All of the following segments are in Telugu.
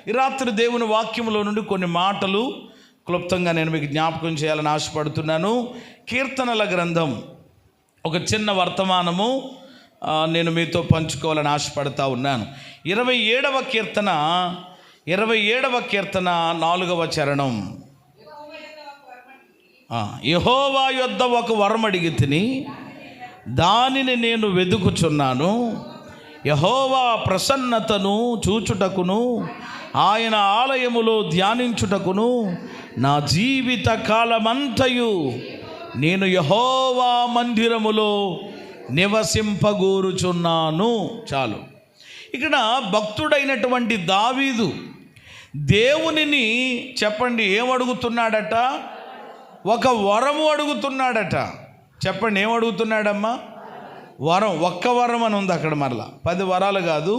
ఈ రాత్రి దేవుని వాక్యంలో నుండి కొన్ని మాటలు క్లుప్తంగా నేను మీకు జ్ఞాపకం చేయాలని ఆశపడుతున్నాను. కీర్తనల గ్రంథం ఒక చిన్న వర్తమానము నేను మీతో పంచుకోవాలని ఆశపడుతూ ఉన్నాను. 27వ కీర్తన 4వ చరణం. యెహోవా యొద్ద ఒక వరం అడిగితిని, దానిని నేను వెదుకుచున్నాను. యెహోవా ప్రసన్నతను చూచుటకును ఆయన ఆలయములో ధ్యానించుటకును నా జీవిత కాలమంతయు నేను యెహోవా మందిరములో నివసింపగోరుచున్నాను. చాలు. ఇక్కడ భక్తుడైనటువంటి దావీదు దేవునిని చెప్పండి ఏమడుగుతున్నాడట? ఒక వరము అడుగుతున్నాడట. చెప్పండి ఏమడుగుతున్నాడమ్మా? వరం. ఒక్క వరం అని ఉంది అక్కడ, మరలా 10 వరాలు కాదు,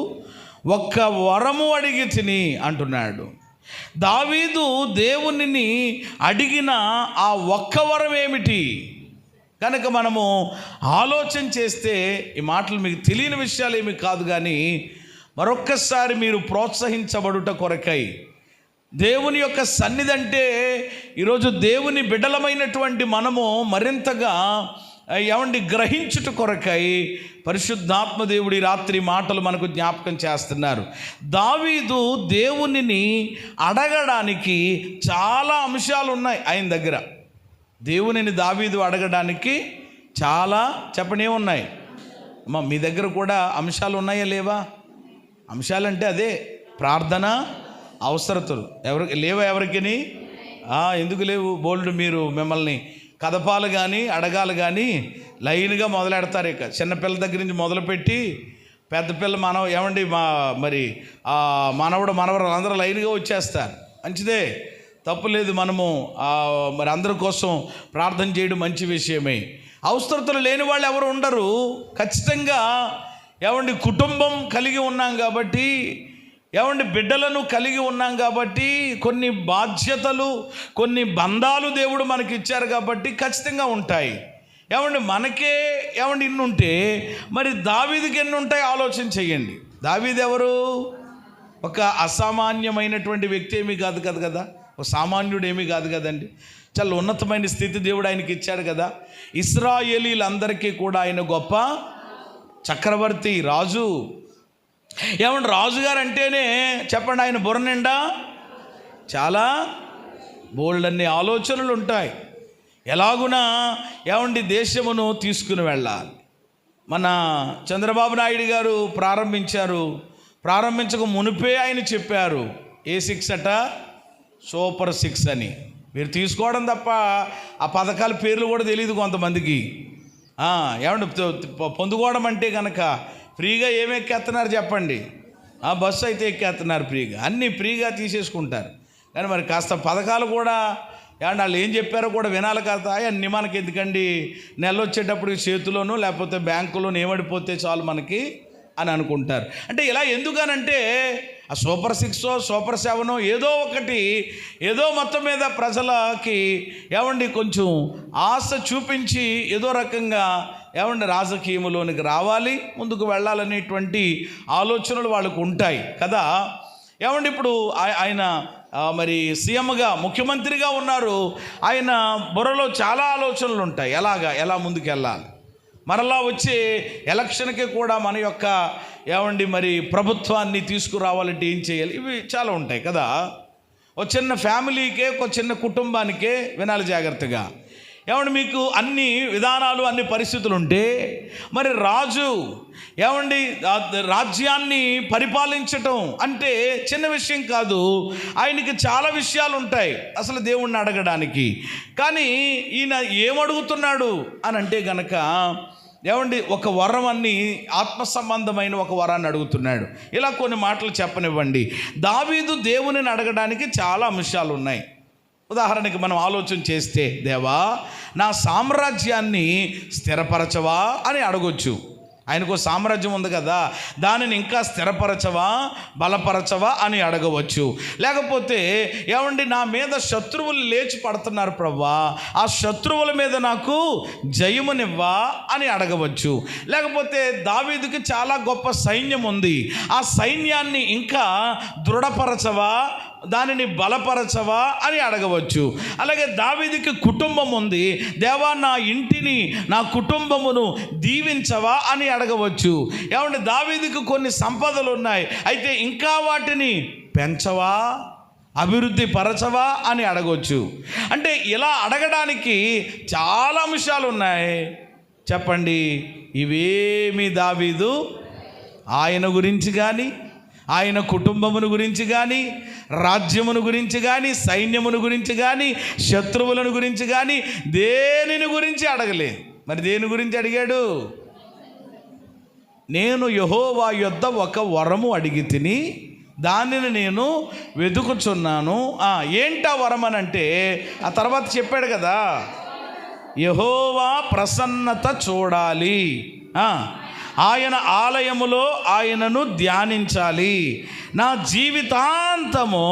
ఒక్క వరము అడిగి తిని అంటున్నాడు. దావీదు దేవునిని అడిగిన ఆ ఒక్క వరం ఏమిటి? కనుక మనము ఆలోచన చేస్తే ఈ మాటలు మీకు తెలియని విషయాలు ఏమి కాదు, కానీ మరొక్కసారి మీరు ప్రోత్సహించబడుట కొరకై దేవుని యొక్క సన్నిధి అంటే ఈరోజు దేవుని బిడ్డలమైనటువంటి మనము మరింతగా గ్రహించుట కొరకై పరిశుద్ధాత్మ దేవుడి రాత్రి మాటలు మనకు జ్ఞాపకం చేస్తున్నారు. దావీదు దేవునిని అడగడానికి చాలా అంశాలు ఉన్నాయి ఆయన దగ్గర. దేవునిని దావీదు అడగడానికి చాలా చెప్పని ఏమున్నాయి అమ్మా? మీ దగ్గర కూడా అంశాలు ఉన్నాయా లేవా? అంశాలంటే అదే ప్రార్థన అవసరతలు. ఎవరికి లేవా? ఎవరికి ఎందుకు లేవు? బోల్డ్ మీరు మిమ్మల్ని కదపాలు కానీ అడగాలి కానీ లైన్గా మొదలెడతారు. ఇక చిన్నపిల్ల దగ్గర నుంచి మొదలుపెట్టి పెద్ద పిల్ల మరి మనవడు మనవరాలు అందరూ లైన్గా వచ్చేస్తారు. మంచిదే, తప్పులేదు. మనము మరి అందరి కోసం ప్రార్థన చేయడం మంచి విషయమే. అవసరతలు లేని వాళ్ళు ఎవరు ఉండరు. ఖచ్చితంగా కుటుంబం కలిగి ఉన్నాం కాబట్టి, బిడ్డలను కలిగి ఉన్నాం కాబట్టి, కొన్ని బాధ్యతలు కొన్ని బంధాలు దేవుడు మనకి ఇచ్చారు కాబట్టి ఖచ్చితంగా ఉంటాయి. మనకే ఇన్ని ఉంటే మరి దావీదుకి ఎన్ని ఉంటాయి ఆలోచన చెయ్యండి. దావీదు ఎవరు? ఒక అసామాన్యమైనటువంటి వ్యక్తి ఏమీ కాదు కదా, ఒక సామాన్యుడు ఏమీ కాదు కదండి. చాలా ఉన్నతమైన స్థితి దేవుడు ఆయనకి ఇచ్చాడు కదా. ఇశ్రాయేలీలందరికీ కూడా ఆయన గొప్ప చక్రవర్తి, రాజు. రాజుగారు అంటేనే చెప్పండి ఆయన బుర్ర నిండా చాలా బోల్డన్ని ఆలోచనలు ఉంటాయి. ఎలాగునా దేశమును తీసుకుని వెళ్ళాలి. మన చంద్రబాబు నాయుడు గారు ప్రారంభించక మునిపే ఆయన చెప్పారు, ఏ 6 అట? సూపర్ 6 అని. మీరు తీసుకోవడం తప్ప ఆ పథకాల పేర్లు కూడా తెలియదు కొంతమందికి. పొందుకోవడం అంటే కనుక ఫ్రీగా ఏమి ఎక్కేస్తున్నారు చెప్పండి? బస్సు అయితే ఎక్కేస్తున్నారు ఫ్రీగా, అన్నీ ఫ్రీగా తీసేసుకుంటారు. కానీ మరి కాస్త పథకాలు కూడా వాళ్ళు ఏం చెప్పారో కూడా వినాలి కదా. అన్నీ మనకి ఎందుకండి, నెల వచ్చేటప్పుడు చేతిలోనూ లేకపోతే బ్యాంకులోనూ ఏమడిపోతే చాలు మనకి అని అనుకుంటారు. అంటే ఇలా ఎందుకనంటే ఆ సూపర్ 6 సూపర్ 7 ఏదో ఒకటి, ఏదో మొత్తం మీద ప్రజలకి కొంచెం ఆశ చూపించి ఏదో రకంగా రాజకీయంలోనికి రావాలి, ముందుకు వెళ్ళాలనేటువంటి ఆలోచనలు వాళ్ళకు ఉంటాయి కదా. ఇప్పుడు ఆయన మరి సీఎంగా ముఖ్యమంత్రిగా ఉన్నారు. ఆయన బుర్రలో చాలా ఆలోచనలు ఉంటాయి. ఎలా ముందుకు వెళ్ళాలి, మరలా వచ్చే ఎలక్షన్కి కూడా మన యొక్క మరి ప్రభుత్వాన్ని తీసుకురావాలంటే ఏం చేయాలి, ఇవి చాలా ఉంటాయి కదా. ఒక చిన్న ఫ్యామిలీకే, ఒక చిన్న కుటుంబానికే వినాలి జాగ్రత్తగా. మీకు అన్ని విధానాలు అన్ని పరిస్థితులు ఉంటే మరి రాజు రాజ్యాన్ని పరిపాలించటం అంటే చిన్న విషయం కాదు. ఆయనకి చాలా విషయాలు ఉంటాయి అసలు దేవుణ్ణి అడగడానికి. కానీ ఈయన ఏమడుగుతున్నాడు అని అంటే గనక ఒక వరం అన్ని ఆత్మ సంబంధమైన ఒక వరాన్ని అడుగుతున్నాడు. ఇలా కొన్ని మాటలు చెప్పనివ్వండి. దావీదు దేవునిని అడగడానికి చాలా అంశాలు ఉన్నాయి. ఉదాహరణకి మనం ఆలోచన చేస్తే, దేవా నా సామ్రాజ్యాన్ని స్థిరపరచవా అని అడగొచ్చు. ఆయనకు సామ్రాజ్యం ఉంది కదా, దానిని ఇంకా స్థిరపరచవా, బలపరచవా అని అడగవచ్చు. లేకపోతే ఏమండి, నా మీద శత్రువులు లేచి పడుతున్నారు ప్రభువా, ఆ శత్రువుల మీద నాకు జయమునివ్వా అని అడగవచ్చు. లేకపోతే దావీదుకి చాలా గొప్ప సైన్యం ఉంది, ఆ సైన్యాన్ని ఇంకా దృఢపరచవా, దానిని బలపరచవా అని అడగవచ్చు. అలాగే దావీదుకి కుటుంబం ఉంది, దేవా నా ఇంటిని, నా కుటుంబమును దీవించవా అని అడగవచ్చు. ఏమంటే దావీదుకి కొన్ని సంపదలు ఉన్నాయి, అయితే ఇంకా వాటిని పెంచవా, అభివృద్ధి పరచవా అని అడగవచ్చు. అంటే ఇలా అడగడానికి చాలా అంశాలు ఉన్నాయి. చెప్పండి, ఇవేమి దావీదు ఆయన గురించి కానీ, ఆయన కుటుంబమును గురించి కానీ, రాజ్యమును గురించి కానీ, సైన్యమును గురించి కానీ, శత్రువులను గురించి కానీ, దేనిని గురించి అడగలేదు. మరి దేని గురించి అడిగాడు? నేను యెహోవా యొద్ద ఒక వరము అడిగి తిని దానిని నేను వెతుకుచున్నాను. ఏంటా వరం అని అంటే ఆ తర్వాత చెప్పాడు కదా, యెహోవా ప్రసన్నత చూడాలి, ఆయన ఆలయములో ఆయనను ధ్యానించాలి, నా జీవితాంతము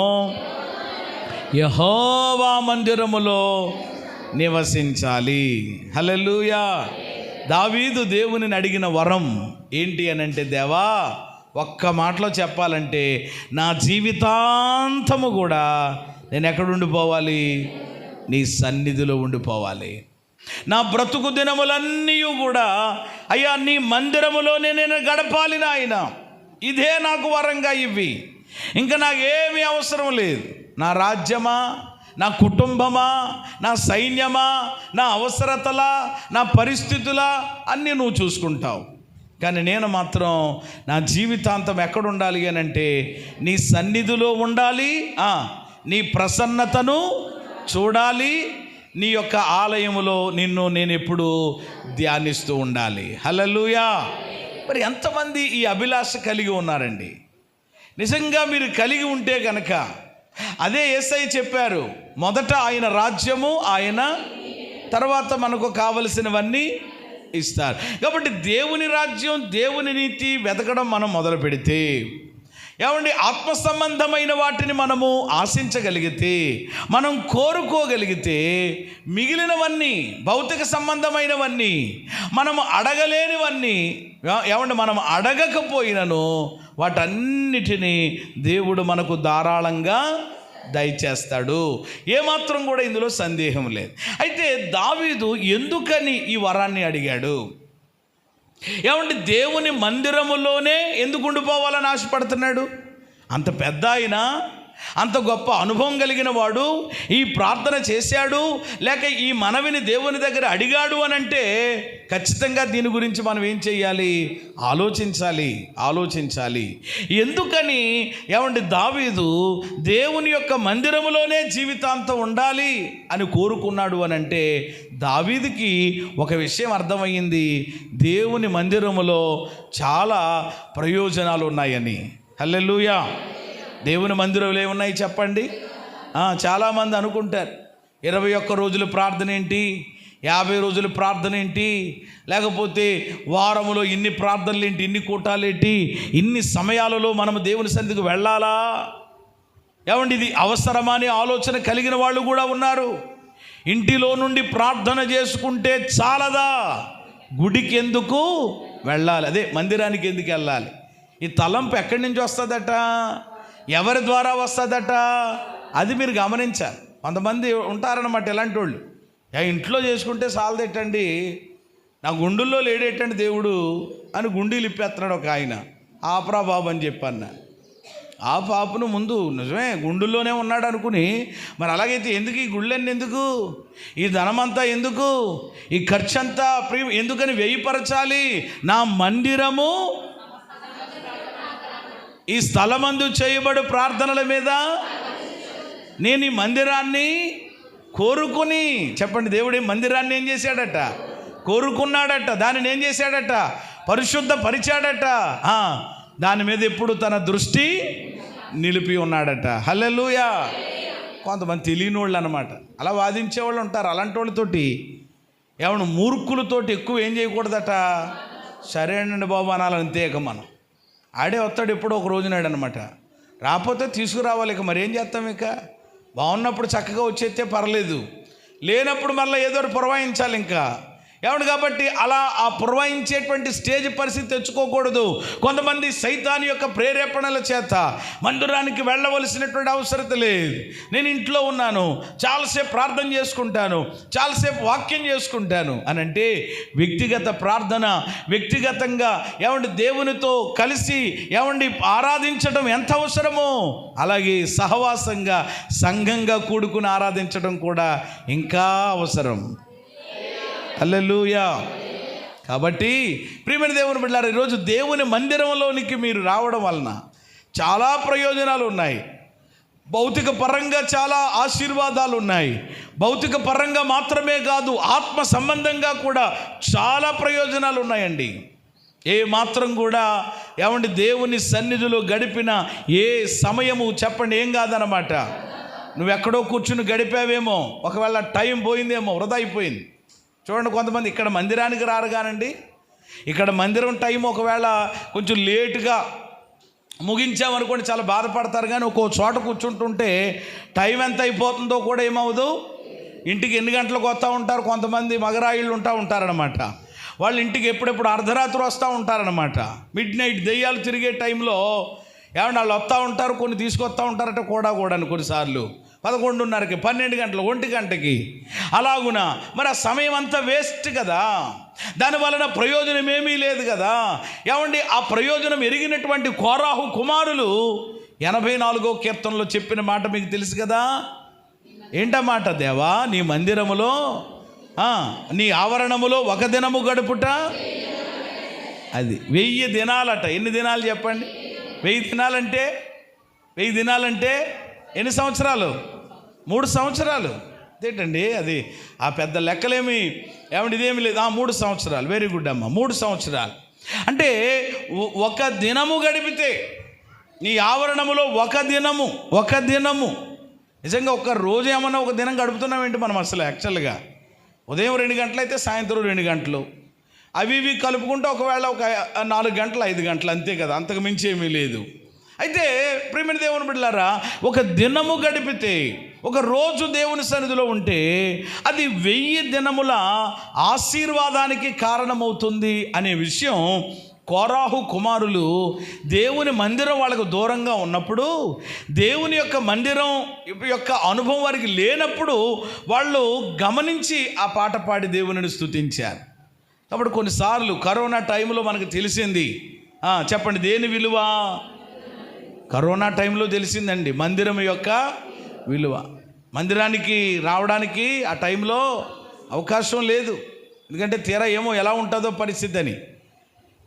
యెహోవా మందిరములో నివసించాలి. హల్లెలూయా. దావీదు దేవునిని అడిగిన వరం ఏంటి అని అంటే, దేవా ఒక్క మాటలో చెప్పాలంటే నా జీవితాంతము కూడా నేను ఎక్కడ ఉండిపోవాలి? నీ సన్నిధిలో ఉండిపోవాలి. నా బ్రతుకు దినములన్నీ కూడా అయ్యా నీ మందిరములోనే నేను గడపాలి నాయన. ఇదే నాకు వరంగా ఇవ్వి, ఇంకా నాకేమీ అవసరం లేదు. నా రాజ్యమా, నా కుటుంబమా, నా సైన్యమా, నా అవసరతలా, నా పరిస్థితులా అన్నీ నువ్వు చూసుకుంటావు. కానీ నేను మాత్రం నా జీవితాంతం ఎక్కడ ఉండాలి అని అంటే నీ సన్నిధిలో ఉండాలి, నీ ప్రసన్నతను చూడాలి, నీ యొక్క ఆలయములో నిన్ను నేను ఎప్పుడు ధ్యానిస్తూ ఉండాలి. హల్లెలూయా. మరి ఎంతమంది ఈ అభిలాష కలిగి ఉన్నారండి? నిజంగా మీరు కలిగి ఉంటే కనుక అదే యేసయ్య చెప్పారు, మొదట ఆయన రాజ్యము, ఆయన తర్వాత మనకు కావలసినవన్నీ ఇస్తారు. కాబట్టి దేవుని రాజ్యం, దేవుని నీతి వెతకడం మనం మొదలు పెడితే, ఏమండి, ఆత్మ సంబంధమైన వాటిని మనము ఆశించగలిగితే, మనం కోరుకోగలిగితే, మిగిలినవన్నీ భౌతిక సంబంధమైనవన్నీ, మనము అడగలేనివన్నీ, ఏమండి, మనం అడగకపోయినను వాటన్నిటినీ దేవుడు మనకు ధారాళంగా దయచేస్తాడు. ఏమాత్రం కూడా ఇందులో సందేహం లేదు. అయితే దావీదు ఎందుకని ఈ వరాన్ని అడిగాడు? ఏమంటే దేవుని మందిరములోనే ఎందుకు ఉండిపోవాలని ఆశపడుతున్నాడు? అంత పెద్ద ఆయన, అంత గొప్ప అనుభవం కలిగిన వాడు ఈ ప్రార్థన చేశాడు, లేక ఈ మనవిని దేవుని దగ్గర అడిగాడు అని అంటే ఖచ్చితంగా దీని గురించి మనం ఏం చేయాలి? ఆలోచించాలి. ఎందుకని ఏమంటే దావీదు దేవుని యొక్క మందిరములోనే జీవితాంతం ఉండాలి అని కోరుకున్నాడు అని అంటే, దావీదుకి ఒక విషయం అర్థమయ్యింది, దేవుని మందిరములో చాలా ప్రయోజనాలు ఉన్నాయని. హల్లెలూయా. దేవుని మందిరంలో ఏమున్నాయి చెప్పండి? చాలామంది అనుకుంటారు 21 రోజులు ప్రార్థన ఏంటి, 50 రోజులు ప్రార్థన ఏంటి, లేకపోతే వారములో ఇన్ని ప్రార్థనలు ఏంటి, ఇన్ని కూటాలు ఏంటి, ఇన్ని సమయాలలో మనం దేవుని సన్నిధికి వెళ్ళాలా? ఏమండి, ఇది అవసరమా అనే ఆలోచన కలిగిన వాళ్ళు కూడా ఉన్నారు. ఇంటిలో నుండి ప్రార్థన చేసుకుంటే చాలదా? గుడికి ఎందుకు వెళ్ళాలి? అదే మందిరానికి ఎందుకు వెళ్ళాలి? ఈ తలంపు ఎక్కడి నుంచి వస్తుందట? ఎవరి ద్వారా వస్తుందట? అది మీరు గమనించాలి. కొంతమంది ఉంటారన్నమాట ఇలాంటి వాళ్ళు, ఇంట్లో చేసుకుంటే చాలదేటండి, నా గుండుల్లో లేడేటండి దేవుడు అని గుండీలు ఇప్పేస్తున్నాడు ఒక ఆయన. ఆపరా బాబు అని చెప్పన్న. ఆ పాపను ముందు నిజమే గుండుల్లోనే ఉన్నాడు అనుకుని, మరి అలాగైతే ఎందుకు ఈ గుళ్ళన్నీ ఎందుకు, ఈ ధనమంతా ఎందుకు, ఈ ఖర్చంతా ఎందుకని వ్యయపరచాలి? నా మందిరము ఈ స్థలమందు చేయబడు ప్రార్థనల మీద నేను ఈ మందిరాన్ని కోరుకుని, చెప్పండి, దేవుడి మందిరాన్ని ఏం చేశాడట? కోరుకున్నాడట. దానిని ఏం చేశాడట? పరిశుద్ధ పరిచాడట. దాని మీద ఎప్పుడు తన దృష్టి నిలిపి ఉన్నాడట. హల్లెలూయా. కొంతమంది తెలియని వాళ్ళు అన్నమాట, అలా వాదించేవాళ్ళు ఉంటారు. అలాంటి వాళ్ళతోటి మూర్ఖులతోటి ఎక్కువ ఏం చేయకూడదట? సరేనండి బాబు అనాలి అంతే. ఇక మనం ఆడే వస్తాడు ఎప్పుడో ఒక రోజునాడు అనమాట. రాకపోతే తీసుకురావాలి. ఇక మరేం చేస్తాం? ఇక బాగున్నప్పుడు చక్కగా వచ్చేస్తే పర్లేదు, లేనప్పుడు మళ్ళీ ఏదో ఒకటి పురవాయించాలి ఇంకా. ఏమండి కాబట్టి అలా ఆ పురవాయించేటువంటి స్టేజ్ పరిస్థితి తెచ్చుకోకూడదు. కొంతమంది సైతాను యొక్క ప్రేరేపణల చేత మందిరానికి వెళ్ళవలసినటువంటి అవసరం లేదు. నేను ఇంట్లో ఉన్నాను, చాలాసేపు ప్రార్థన చేసుకుంటాను, చాలాసేపు వాక్యం చేసుకుంటాను అని అంటే వ్యక్తిగత ప్రార్థన, వ్యక్తిగతంగా ఏమండి దేవునితో కలిసి ఏమండి ఆరాధించడం ఎంత అవసరమో అలాగే సహవాసంగా సంఘంగా కూడుకుని ఆరాధించడం కూడా ఇంకా అవసరం. హల్లెలూయా. కాబట్టి ప్రియమైన దేవుని బిడ్డలారా, ఈరోజు దేవుని మందిరంలోనికి మీరు రావడం వలన చాలా ప్రయోజనాలు ఉన్నాయి. భౌతిక పరంగా చాలా ఆశీర్వాదాలు ఉన్నాయి. భౌతిక పరంగా మాత్రమే కాదు, ఆత్మ సంబంధంగా కూడా చాలా ప్రయోజనాలు ఉన్నాయండి. ఏ మాత్రం కూడా ఏమండి దేవుని సన్నిధిలో గడిపిన ఏ సమయము చెప్పండి ఏం కాదనమాట. నువ్వెక్కడో కూర్చుని గడిపావేమో, ఒకవేళ టైం పోయిందేమో, వృధా అయిపోయింది. చూడండి, కొంతమంది ఇక్కడ మందిరానికి రారు కానండి, ఇక్కడ మందిరం టైం ఒకవేళ కొంచెం లేటుగా ముగించామనుకోండి చాలా బాధపడతారు. కానీ ఒక్కో చోట కూర్చుంటుంటే టైం ఎంత అయిపోతుందో కూడా ఏమవుదు, ఇంటికి ఎన్ని గంటలకు వస్తూ ఉంటారు. కొంతమంది మగరాయిళ్ళు ఉంటారనమాట. వాళ్ళు ఇంటికి ఎప్పుడెప్పుడు అర్ధరాత్రి వస్తూ ఉంటారనమాట. మిడ్ నైట్ దెయ్యాలు తిరిగే టైంలో ఏమన్నా వాళ్ళు వస్తూ ఉంటారు, కొన్ని తీసుకొస్తూ ఉంటారట కూడా కొన్నిసార్లు 11:30కి, 12 గంటలు, 1 గంటకి అలాగునా. మరి ఆ సమయం అంతా వేస్ట్ కదా, దానివలన ప్రయోజనం ఏమీ లేదు కదా. ఏమండి ఆ ప్రయోజనం ఎరిగినటువంటి కోరాహు కుమారులు 84వ కీర్తనలో చెప్పిన మాట మీకు తెలుసు కదా. ఏంటమాట? దేవా నీ మందిరములో నీ ఆవరణములో ఒక దినము గడుపుట, అది 1000 దినాలట. ఎన్ని దినాలు చెప్పండి? 1000 దినాలంటే 1000 దినాలంటే ఎన్ని సంవత్సరాలు? 3 సంవత్సరాలు. ఏంటండి అది ఆ పెద్ద లెక్కలేమి ఏమంటే ఇదేమి లేదు. 3 సంవత్సరాలు. వెరీ గుడ్ అమ్మ, 3 సంవత్సరాలు. అంటే ఒక దినము గడిపితే నీ ఆవరణములో ఒక దినము నిజంగా ఒక రోజు ఏమన్నా ఒక దినం గడుపుతున్నామేంటి మనం అసలు? యాక్చువల్గా ఉదయం 2 గంటలు అయితే సాయంత్రం 2 గంటలు, అవి ఇవి కలుపుకుంటే ఒకవేళ ఒక 4 గంటలు 5 గంటలు అంతే కదా, అంతకు మించి ఏమీ లేదు. అయితే ప్రియమైన దేవుని బిడ్డలారా, ఒక దినము గడిపితే, ఒక రోజు దేవుని సన్నిధిలో ఉంటే అది 1000 దినముల ఆశీర్వాదానికి కారణమవుతుంది అనే విషయం కోరాహు కుమారులు దేవుని మందిరం వాళ్ళకు దూరంగా ఉన్నప్పుడు, దేవుని యొక్క మందిరం యొక్క అనుభవం వారికి లేనప్పుడు వాళ్ళు గమనించి ఆ పాట పాడి దేవునిని స్తుతించారు. కాబట్టి కొన్నిసార్లు కరోనా టైంలో మనకు తెలిసింది, చెప్పండి దేని విలువ? కరోనా టైంలో తెలిసిందండి మందిరం యొక్క విలువ. మందిరానికి రావడానికి ఆ టైంలో అవకాశం లేదు, ఎందుకంటే తీరా ఏమో ఎలా ఉంటుందో పరిస్థితి అని.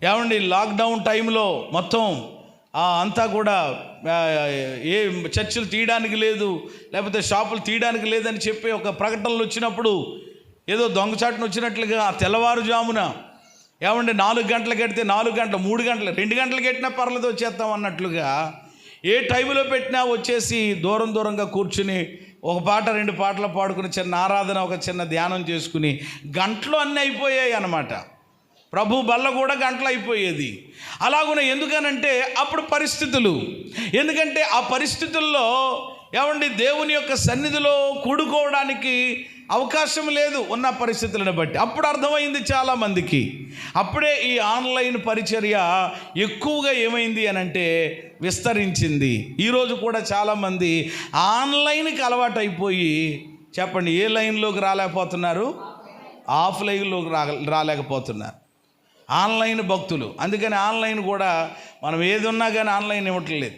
ఏమండి లాక్డౌన్ టైంలో మొత్తం అంతా కూడా ఏ చర్చిలు తీయడానికి లేదు, లేకపోతే షాపులు తీయడానికి లేదని చెప్పి ఒక ప్రకటనలు వచ్చినప్పుడు ఏదో దొంగచాటును వచ్చినట్లుగా ఆ తెల్లవారుజామున ఏమండి 4 గంటలకు కడితే 4 గంటలు, 3 గంటలు, 2 గంటలకు కట్టినా పర్లేదు వచ్చేస్తాం అన్నట్లుగా ఏ టైంలో పెట్టినా వచ్చేసి దూరంగా కూర్చుని ఒక పాట 2 పాటలు పాడుకుని చిన్న ఆరాధన, ఒక చిన్న ధ్యానం చేసుకుని గంటలు అన్నీ అయిపోయాయి అన్నమాట. ప్రభు బల్ల కూడా గంటలు అయిపోయేది. అలాగున ఎందుకనంటే అప్పుడు పరిస్థితులు, ఎందుకంటే ఆ పరిస్థితుల్లో ఏమండి దేవుని యొక్క సన్నిధిలో కూడుకోవడానికి అవకాశం లేదు ఉన్న పరిస్థితులను బట్టి. అప్పుడు అర్థమైంది చాలామందికి. అప్పుడే ఈ ఆన్లైన్ పరిచర్య ఎక్కువగా ఏమైంది అని అంటే విస్తరించింది. ఈరోజు కూడా చాలామంది ఆన్లైన్కి అలవాటు అయిపోయి చెప్పండి ఏ లైన్లోకి రాలేకపోతున్నారు? ఆఫ్లైన్లోకి రాలేకపోతున్నారు. ఆన్లైన్ భక్తులు. అందుకని ఆన్లైన్ కూడా మనం ఏది ఉన్నా కానీ ఆన్లైన్ ఇవ్వట్లేదు.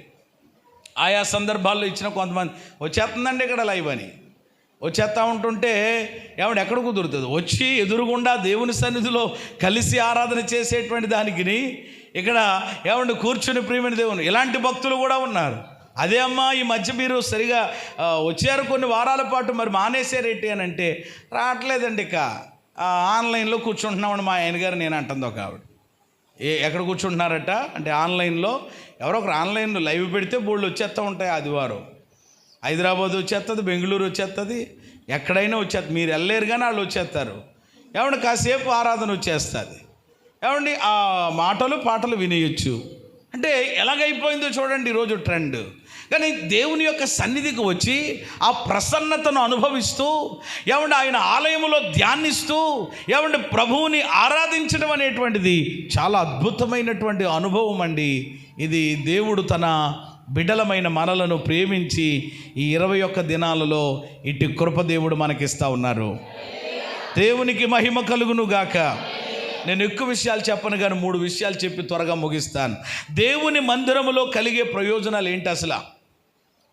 ఆయా సందర్భాల్లో ఇచ్చిన కొంతమంది వచ్చేస్తుందండి ఇక్కడ లైవ్ అని వచ్చేస్తూ ఉంటుంటే ఏమంటే ఎక్కడ కుదురుతుంది? వచ్చి ఎదురుగుండా దేవుని సన్నిధిలో కలిసి ఆరాధన చేసేటువంటి దానికి ఇక్కడ ఏమంటే కూర్చుని ప్రియమైన దేవుని ఇలాంటి భక్తులు కూడా ఉన్నారు. అదే అమ్మా ఈ మధ్య మీరు సరిగా వచ్చారు కొన్ని వారాల పాటు, మరి మానేసారేంటి అని అంటే రావట్లేదండి, ఇక ఆన్లైన్లో కూర్చుంటున్నామని మా ఆయన గారు నేను అంటుంది ఒక ఆవిడ. ఎక్కడ కూర్చుంటున్నారట అంటే ఆన్లైన్లో ఎవరో ఒకరు ఆన్లైన్లో లైవ్ పెడితే బోళ్ళు వచ్చేస్తూ ఉంటాయి. ఆదివారం హైదరాబాద్ వచ్చేస్తుంది, బెంగళూరు వచ్చేస్తుంది, ఎక్కడైనా వచ్చేస్తుంది. మీరు వెళ్ళలేరు కానీ వాళ్ళు వచ్చేస్తారు. ఏమంటే కాసేపు ఆరాధన వచ్చేస్తుంది. ఏమండి ఆ మాటలు పాటలు వినేయచ్చు. అంటే ఎలాగైపోయిందో చూడండి ఈరోజు ట్రెండ్. కానీ దేవుని యొక్క సన్నిధికి వచ్చి ఆ ప్రసన్నతను అనుభవిస్తూ ఏమంటే ఆయన ఆలయములో ధ్యానిస్తూ ఏమంటే ప్రభువుని ఆరాధించడం అనేటువంటిది చాలా అద్భుతమైనటువంటి అనుభవం అండి. ఇది దేవుడు తన బిడ్డలమైన మనలను ప్రేమించి ఈ 21 దినాలలో ఇటు కృప దేవుడు మనకిస్తూ ఉన్నారు. దేవునికి మహిమ కలుగును గాక. నేను ఎక్కువ విషయాలు చెప్పను కానీ 3 విషయాలు చెప్పి త్వరగా ముగిస్తాను. దేవుని మందిరములో కలిగే ప్రయోజనాలు ఏంటి అసలు?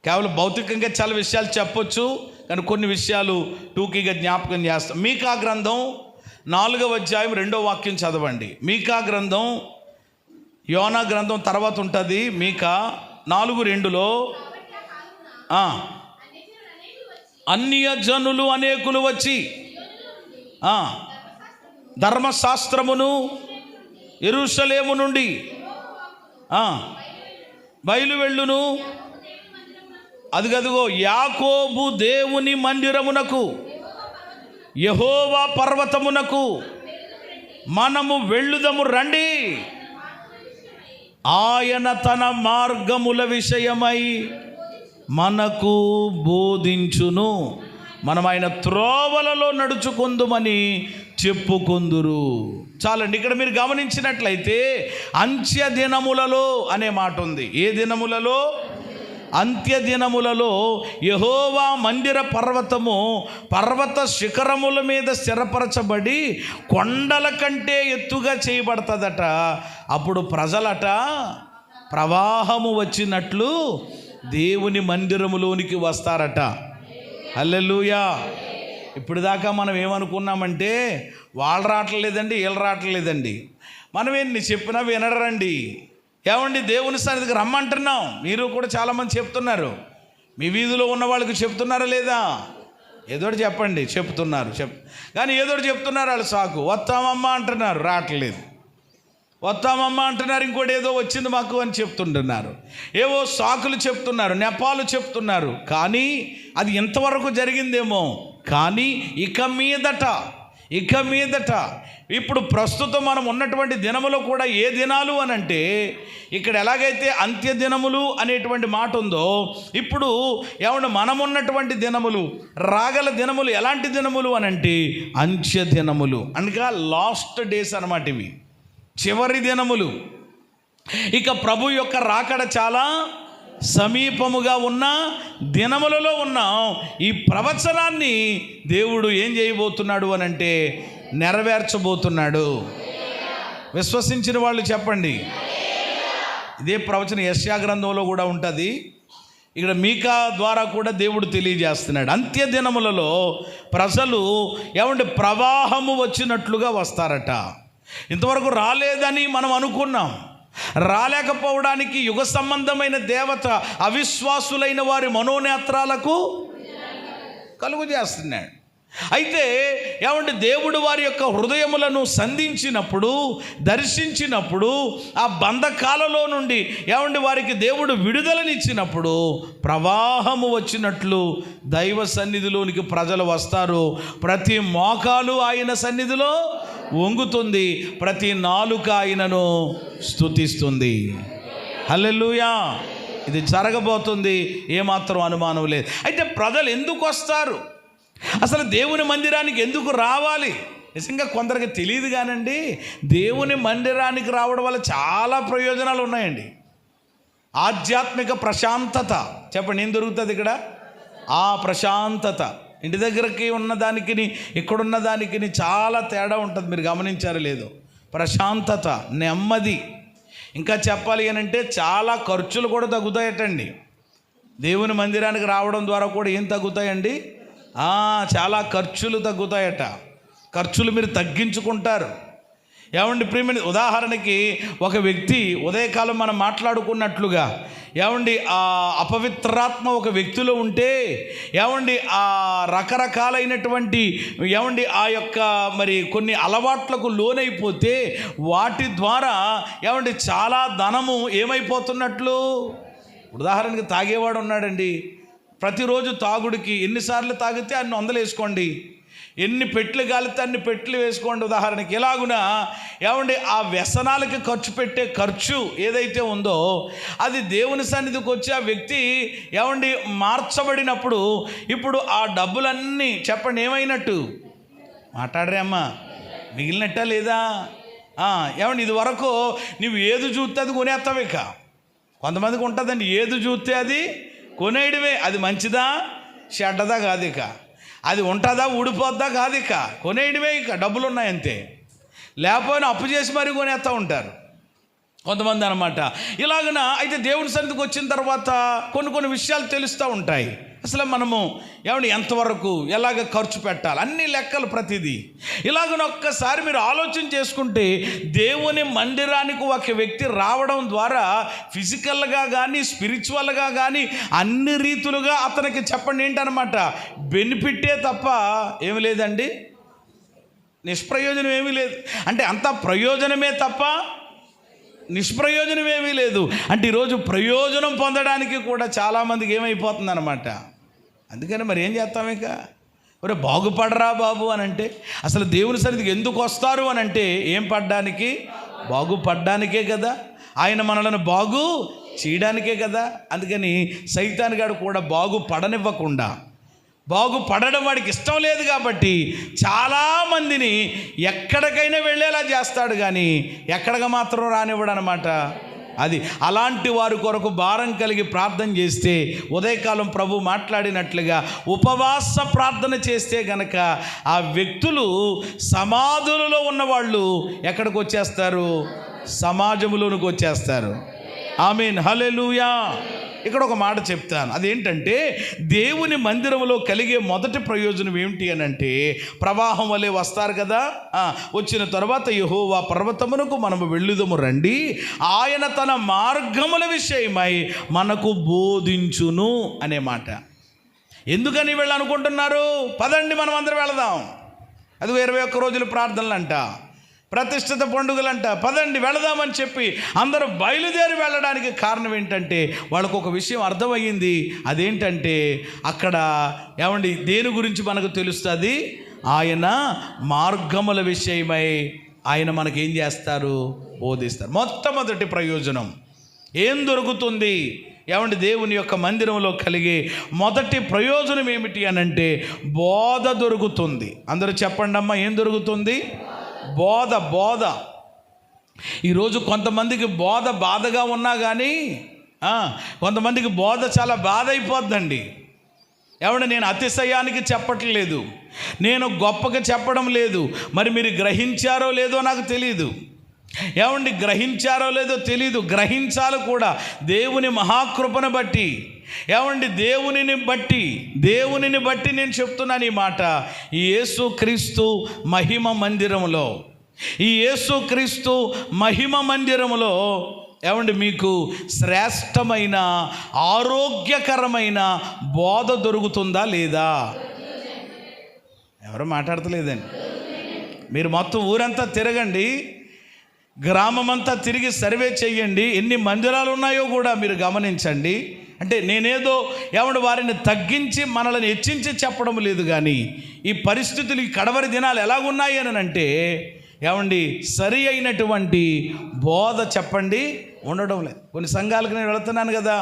కేవలం భౌతికంగా చాలా విషయాలు చెప్పొచ్చు కానీ కొన్ని విషయాలు టూకీగా జ్ఞాపకం చేస్తాం. మీకా గ్రంథం 4వ అధ్యాయం 2వ వాక్యం చదవండి. మీకా గ్రంథం యోనా గ్రంథం తర్వాత ఉంటుంది. మీకా 4:2లో అన్య జనులు అనేకులు వచ్చి ధర్మశాస్త్రమును యెరూషలేము నుండి బయలు వెళ్ళును. అదిగదిగో యాకోబు దేవుని మందిరమునకు యెహోవా పర్వతమునకు మనము వెళ్ళుదము రండి. ఆయన తన మార్గముల విషయమై మనకు బోధించును. మనం ఆయన త్రోవలలో నడుచుకుందుమని చెప్పుకొందురు. చాలండి. ఇక్కడ మీరు గమనించినట్లయితే అంత్య దినములలో అనే మాట ఉంది. ఏ దినములలో? అంత్య దినములలో యెహోవా మందిర పర్వతము పర్వత శిఖరముల మీద స్థిరపరచబడి కొండల కంటే ఎత్తుగా చేయబడుతుందట. అప్పుడు ప్రజలట ప్రవాహము వచ్చినట్లు దేవుని మందిరములోనికి వస్తారట. హల్లెలూయా. ఇప్పుడు దాకా మనం ఏమనుకున్నామంటే వాళ్ళు రావట్లేదండి, వీళ్ళు రావట్లేదండి, మనం ఎన్ని చెప్పినా వినరండి. ఏమండి దేవుని సన్నిధికి రమ్మంటున్నాం. మీరు కూడా చాలామంది చెప్తున్నారు. మీ వీధిలో ఉన్న వాళ్ళకి చెప్తున్నారా లేదా? ఏదోటి చెప్పండి. చెప్తున్నారు కానీ ఏదోటి చెప్తున్నారు. వాళ్ళు సాకు వస్తామమ్మా అంటున్నారు, రావట్లేదు. వస్తామమ్మా అంటున్నారు, ఇంకోటి ఏదో వచ్చింది మాకు అని చెప్తుంటున్నారు. ఏవో సాకులు చెప్తున్నారు, నెపాలు చెప్తున్నారు. కానీ అది ఇంతవరకు జరిగిందేమో. కానీ ఇక మీదట ఇప్పుడు ప్రస్తుతం మనం ఉన్నటువంటి దినములో కూడా ఏ దినాలు అని అంటే ఇక్కడ ఎలాగైతే అంత్య దినములు అనేటువంటి మాట ఉందో ఇప్పుడు ఏమన్నా మనం ఉన్నటువంటి దినములు రాగల దినములు ఎలాంటి దినములు అని అంటే అంత్య దినములు అనగా లాస్ట్ డేస్ అన్నమాట. ఇవి చివరి దినములు. ఇక ప్రభు యొక్క రాకడ చాలా సమీపముగా ఉన్న దినములలో ఉన్నాం. ఈ ప్రవచనాన్ని దేవుడు ఏం చేయబోతున్నాడు అని అంటే నెరవేర్చబోతున్నాడు. విశ్వసించిన వాళ్ళు చెప్పండి. ఇదే ప్రవచనం యెషయా గ్రంథంలో కూడా ఉంటుంది. ఇక్కడ మీకా ద్వారా కూడా దేవుడు తెలియజేస్తున్నాడు. అంత్య దినములలో ప్రజలు ఏమంటే ప్రవాహము వచ్చినట్లుగా వస్తారట. ఇంతవరకు రాలేదని మనం అనుకున్నాం. రాలేకపోవడానికి యుగ సంబంధమైన దేవత అవిశ్వాసులైన వారి మనోనేత్రాలకు కలుగు చేస్తున్నాడు. అయితే ఏమంటే దేవుడు వారి యొక్క హృదయములను సంధించినప్పుడు, దర్శించినప్పుడు, ఆ బంధకాలలో నుండి ఏమంటే వారికి దేవుడు విడుదలనిచ్చినప్పుడు ప్రవాహము వచ్చినట్లు దైవ సన్నిధిలోనికి ప్రజలు వస్తారు. ప్రతి మోకాలు ఆయన సన్నిధిలో వంగుతుంది, ప్రతి నాలుక ఆయనను స్తుతిస్తుంది. హల్లెలూయా. ఇది జరగబోతుంది, ఏమాత్రం అనుమానం లేదు. అయితే ప్రజలు ఎందుకు వస్తారు, అసలు దేవుని మందిరానికి ఎందుకు రావాలి? నిజంగా కొందరికి తెలియదు కానండి, దేవుని మందిరానికి రావడం వల్ల చాలా ప్రయోజనాలు ఉన్నాయండి. ఆధ్యాత్మిక ప్రశాంతత. చెప్పండి, ఏం దొరుకుతుంది ఇక్కడ? ఆ ప్రశాంతత. ఇంటి దగ్గరకి ఉన్నదానికి ఇక్కడున్న దానికి చాలా తేడా ఉంటుంది. మీరు గమనించారో లేదో? ప్రశాంతత, నెమ్మది. ఇంకా చెప్పాలి అని అంటే చాలా ఖర్చులు కూడా తగ్గుతాయటండి. దేవుని మందిరానికి రావడం ద్వారా కూడా ఏం తగ్గుతాయండి? చాలా ఖర్చులు తగ్గుతాయట. ఖర్చులు మీరు తగ్గించుకుంటారు. ఏమండి ప్రియమైన, ఉదాహరణకి ఒక వ్యక్తి ఉదయకాలం మనం మాట్లాడుకున్నట్లుగా ఏమండి ఆ అపవిత్రాత్మ ఒక వ్యక్తిలో ఉంటే ఏమండి ఆ రకరకాలైనటువంటి ఏమండి ఆ యొక్క మరి కొన్ని అలవాట్లకు లోనైపోతే వాటి ద్వారా ఏమండి చాలా ధనము ఏమైపోతున్నట్లు. ఉదాహరణకి తాగేవాడు ఉన్నాడండి, ప్రతిరోజు తాగుడికి ఎన్నిసార్లు తాగితే అన్ని 100 వేసుకోండి. ఎన్ని పెట్లు కాలితే అన్ని పెట్లు వేసుకోండి ఉదాహరణకి. ఎలాగునా ఏమండి ఆ వ్యసనాలకి ఖర్చు పెట్టే ఖర్చు ఏదైతే ఉందో అది దేవుని సన్నిధికి వచ్చి ఆ వ్యక్తి ఏమండి మార్చబడినప్పుడు ఇప్పుడు ఆ డబ్బులన్నీ చెప్పండి ఏమైనట్టు? మాట్లాడరే అమ్మా, మిగిలినట్టా లేదా? ఏమండి ఇది వరకు నువ్వు ఏది చూస్తే అది కొనేస్తావు. ఇక కొంతమందికి ఉంటుందండి, ఏది చూస్తే అది కొనేయడమే. అది మంచిదా చెడ్డదా కాదు, ఇక అది ఉంటుందా ఊడిపోద్దా కాదు, ఇక కొనేయడమే. ఇక డబ్బులు ఉన్నాయంతే, లేకపోయినా అప్పు చేసి మరీ కొనేస్తూ ఉంటారు కొంతమంది అనమాట. ఇలాగన అయితే దేవుని సన్నిధికి వచ్చిన తర్వాత కొన్ని విషయాలు తెలుస్తూ ఉంటాయి. అసలు మనము ఏమండి ఎంతవరకు ఎలాగ ఖర్చు పెట్టాలి అన్ని లెక్కలు ప్రతిదీ. ఇలాగన ఒక్కసారి మీరు ఆలోచన చేసుకుంటే దేవుని మందిరానికి ఒక వ్యక్తి రావడం ద్వారా ఫిజికల్గా కానీ స్పిరిచువల్గా కానీ అన్ని రీతులుగా అతనికి చెప్పండి ఏంటనమాట బెనిఫిటే తప్ప ఏమి లేదండి, నిష్ప్రయోజనం ఏమీ లేదు. అంటే అంత ప్రయోజనమే తప్ప నిష్ప్రయోజనం ఏమీ లేదు. అంటే ఈరోజు ప్రయోజనం పొందడానికి కూడా చాలామందికి ఏమైపోతుంది అనమాట. అందుకని మరి ఏం చేస్తాం? ఇక ఒరే బాగుపడరా బాబు అని అంటే అసలు దేవుని సన్నిధికి ఎందుకు వస్తారు అని అంటే ఏం పడ్డానికి? బాగుపడ్డానికే కదా, ఆయన మనలను బాగు చేయడానికే కదా. అందుకని సైతాన్ గాడు కూడా బాగుపడనివ్వకుండా, బాగుపడడం వాడికి ఇష్టం లేదు కాబట్టి చాలామందిని ఎక్కడికైనా వెళ్ళేలా చేస్తాడు కానీ ఎక్కడికి మాత్రం రానివ్వడు అనమాట. అది అలాంటి వారి కొరకు భారం కలిగి ప్రార్థన చేస్తే ఉదయకాలం ప్రభు మాట్లాడినట్లుగా ఉపవాస ప్రార్థన చేస్తే గనక ఆ వ్యక్తులు సమాధులలో ఉన్నవాళ్ళు ఎక్కడికి వచ్చేస్తారు? సమాజంలోనికి వచ్చేస్తారు. ఆమేన్, హల్లెలూయా. ఇక్కడ ఒక మాట చెప్తాను, అదేంటంటే దేవుని మందిరంలో కలిగే మొదటి ప్రయోజనం ఏమిటి అని అంటే ప్రవాహం వలె వస్తారు కదా. వచ్చిన తర్వాత యెహోవా పర్వతమునకు మనము వెళ్ళుదము రండి, ఆయన తన మార్గముల విషయమై మనకు బోధించును అనే మాట. ఎందుకని వీళ్ళు అనుకుంటున్నారు? పదండి మనం అందరం వెళదాం, అది 21 రోజుల ప్రార్థనలు అంట, ప్రతిష్ఠిత పండుగలంట, పదండి వెళదామని చెప్పి అందరూ బయలుదేరి వెళ్ళడానికి కారణం ఏంటంటే వాళ్ళకు ఒక విషయం అర్థమయ్యింది. అదేంటంటే అక్కడ ఏమండి దేని గురించి మనకు తెలుస్తుంది? ఆయన మార్గముల విషయమై ఆయన మనకేం చేస్తారు? బోధిస్తారు. మొట్టమొదటి ప్రయోజనం ఏం దొరుకుతుంది? ఏమండి దేవుని యొక్క మందిరంలో కలిగే మొదటి ప్రయోజనం ఏమిటి అని అంటే బోధ దొరుకుతుంది. అందరూ చెప్పండి అమ్మా, ఏం దొరుకుతుంది? బోధ. ఈరోజు కొంతమందికి బోధ బాధగా ఉన్నా కానీ కొంతమందికి బోధ చాలా బాధ అయిపోద్దండి. ఏమంటే నేను అతిశయానికి చెప్పట్లేదు, నేను గొప్పగా చెప్పడం లేదు. మరి మీరు గ్రహించారో లేదో నాకు తెలియదు. ఏమండి గ్రహించారో లేదో తెలీదు, గ్రహించాలి కూడా దేవుని మహాకృపను బట్టి. ఏమండి దేవునిని బట్టి నేను చెప్తున్నాను ఈ మాట. ఈ యేసుక్రీస్తు మహిమ మందిరంలో, ఈ యేసుక్రీస్తు మహిమ మందిరంలో ఏమండి మీకు శ్రేష్టమైన ఆరోగ్యకరమైన బోధ దొరుకుతుందా లేదా? ఎవరు మాట్లాడతలేదండి. మీరు మొత్తం ఊరంతా తిరగండి, గ్రామమంతా తిరిగి సర్వే చేయండి, ఎన్ని మందిరాలు ఉన్నాయో కూడా మీరు గమనించండి. అంటే నేనేదో ఏమంటే వారిని తగ్గించి మనల్ని హెచ్చించి చెప్పడం లేదు, కానీ ఈ పరిస్థితులు ఈ కడవరి దినాలు ఎలాగున్నాయి అని అంటే ఏమండి సరి అయినటువంటి బోధ చెప్పండి ఉండడం లేదు. కొన్ని సంఘాలకు నేను వెళుతున్నాను కదా,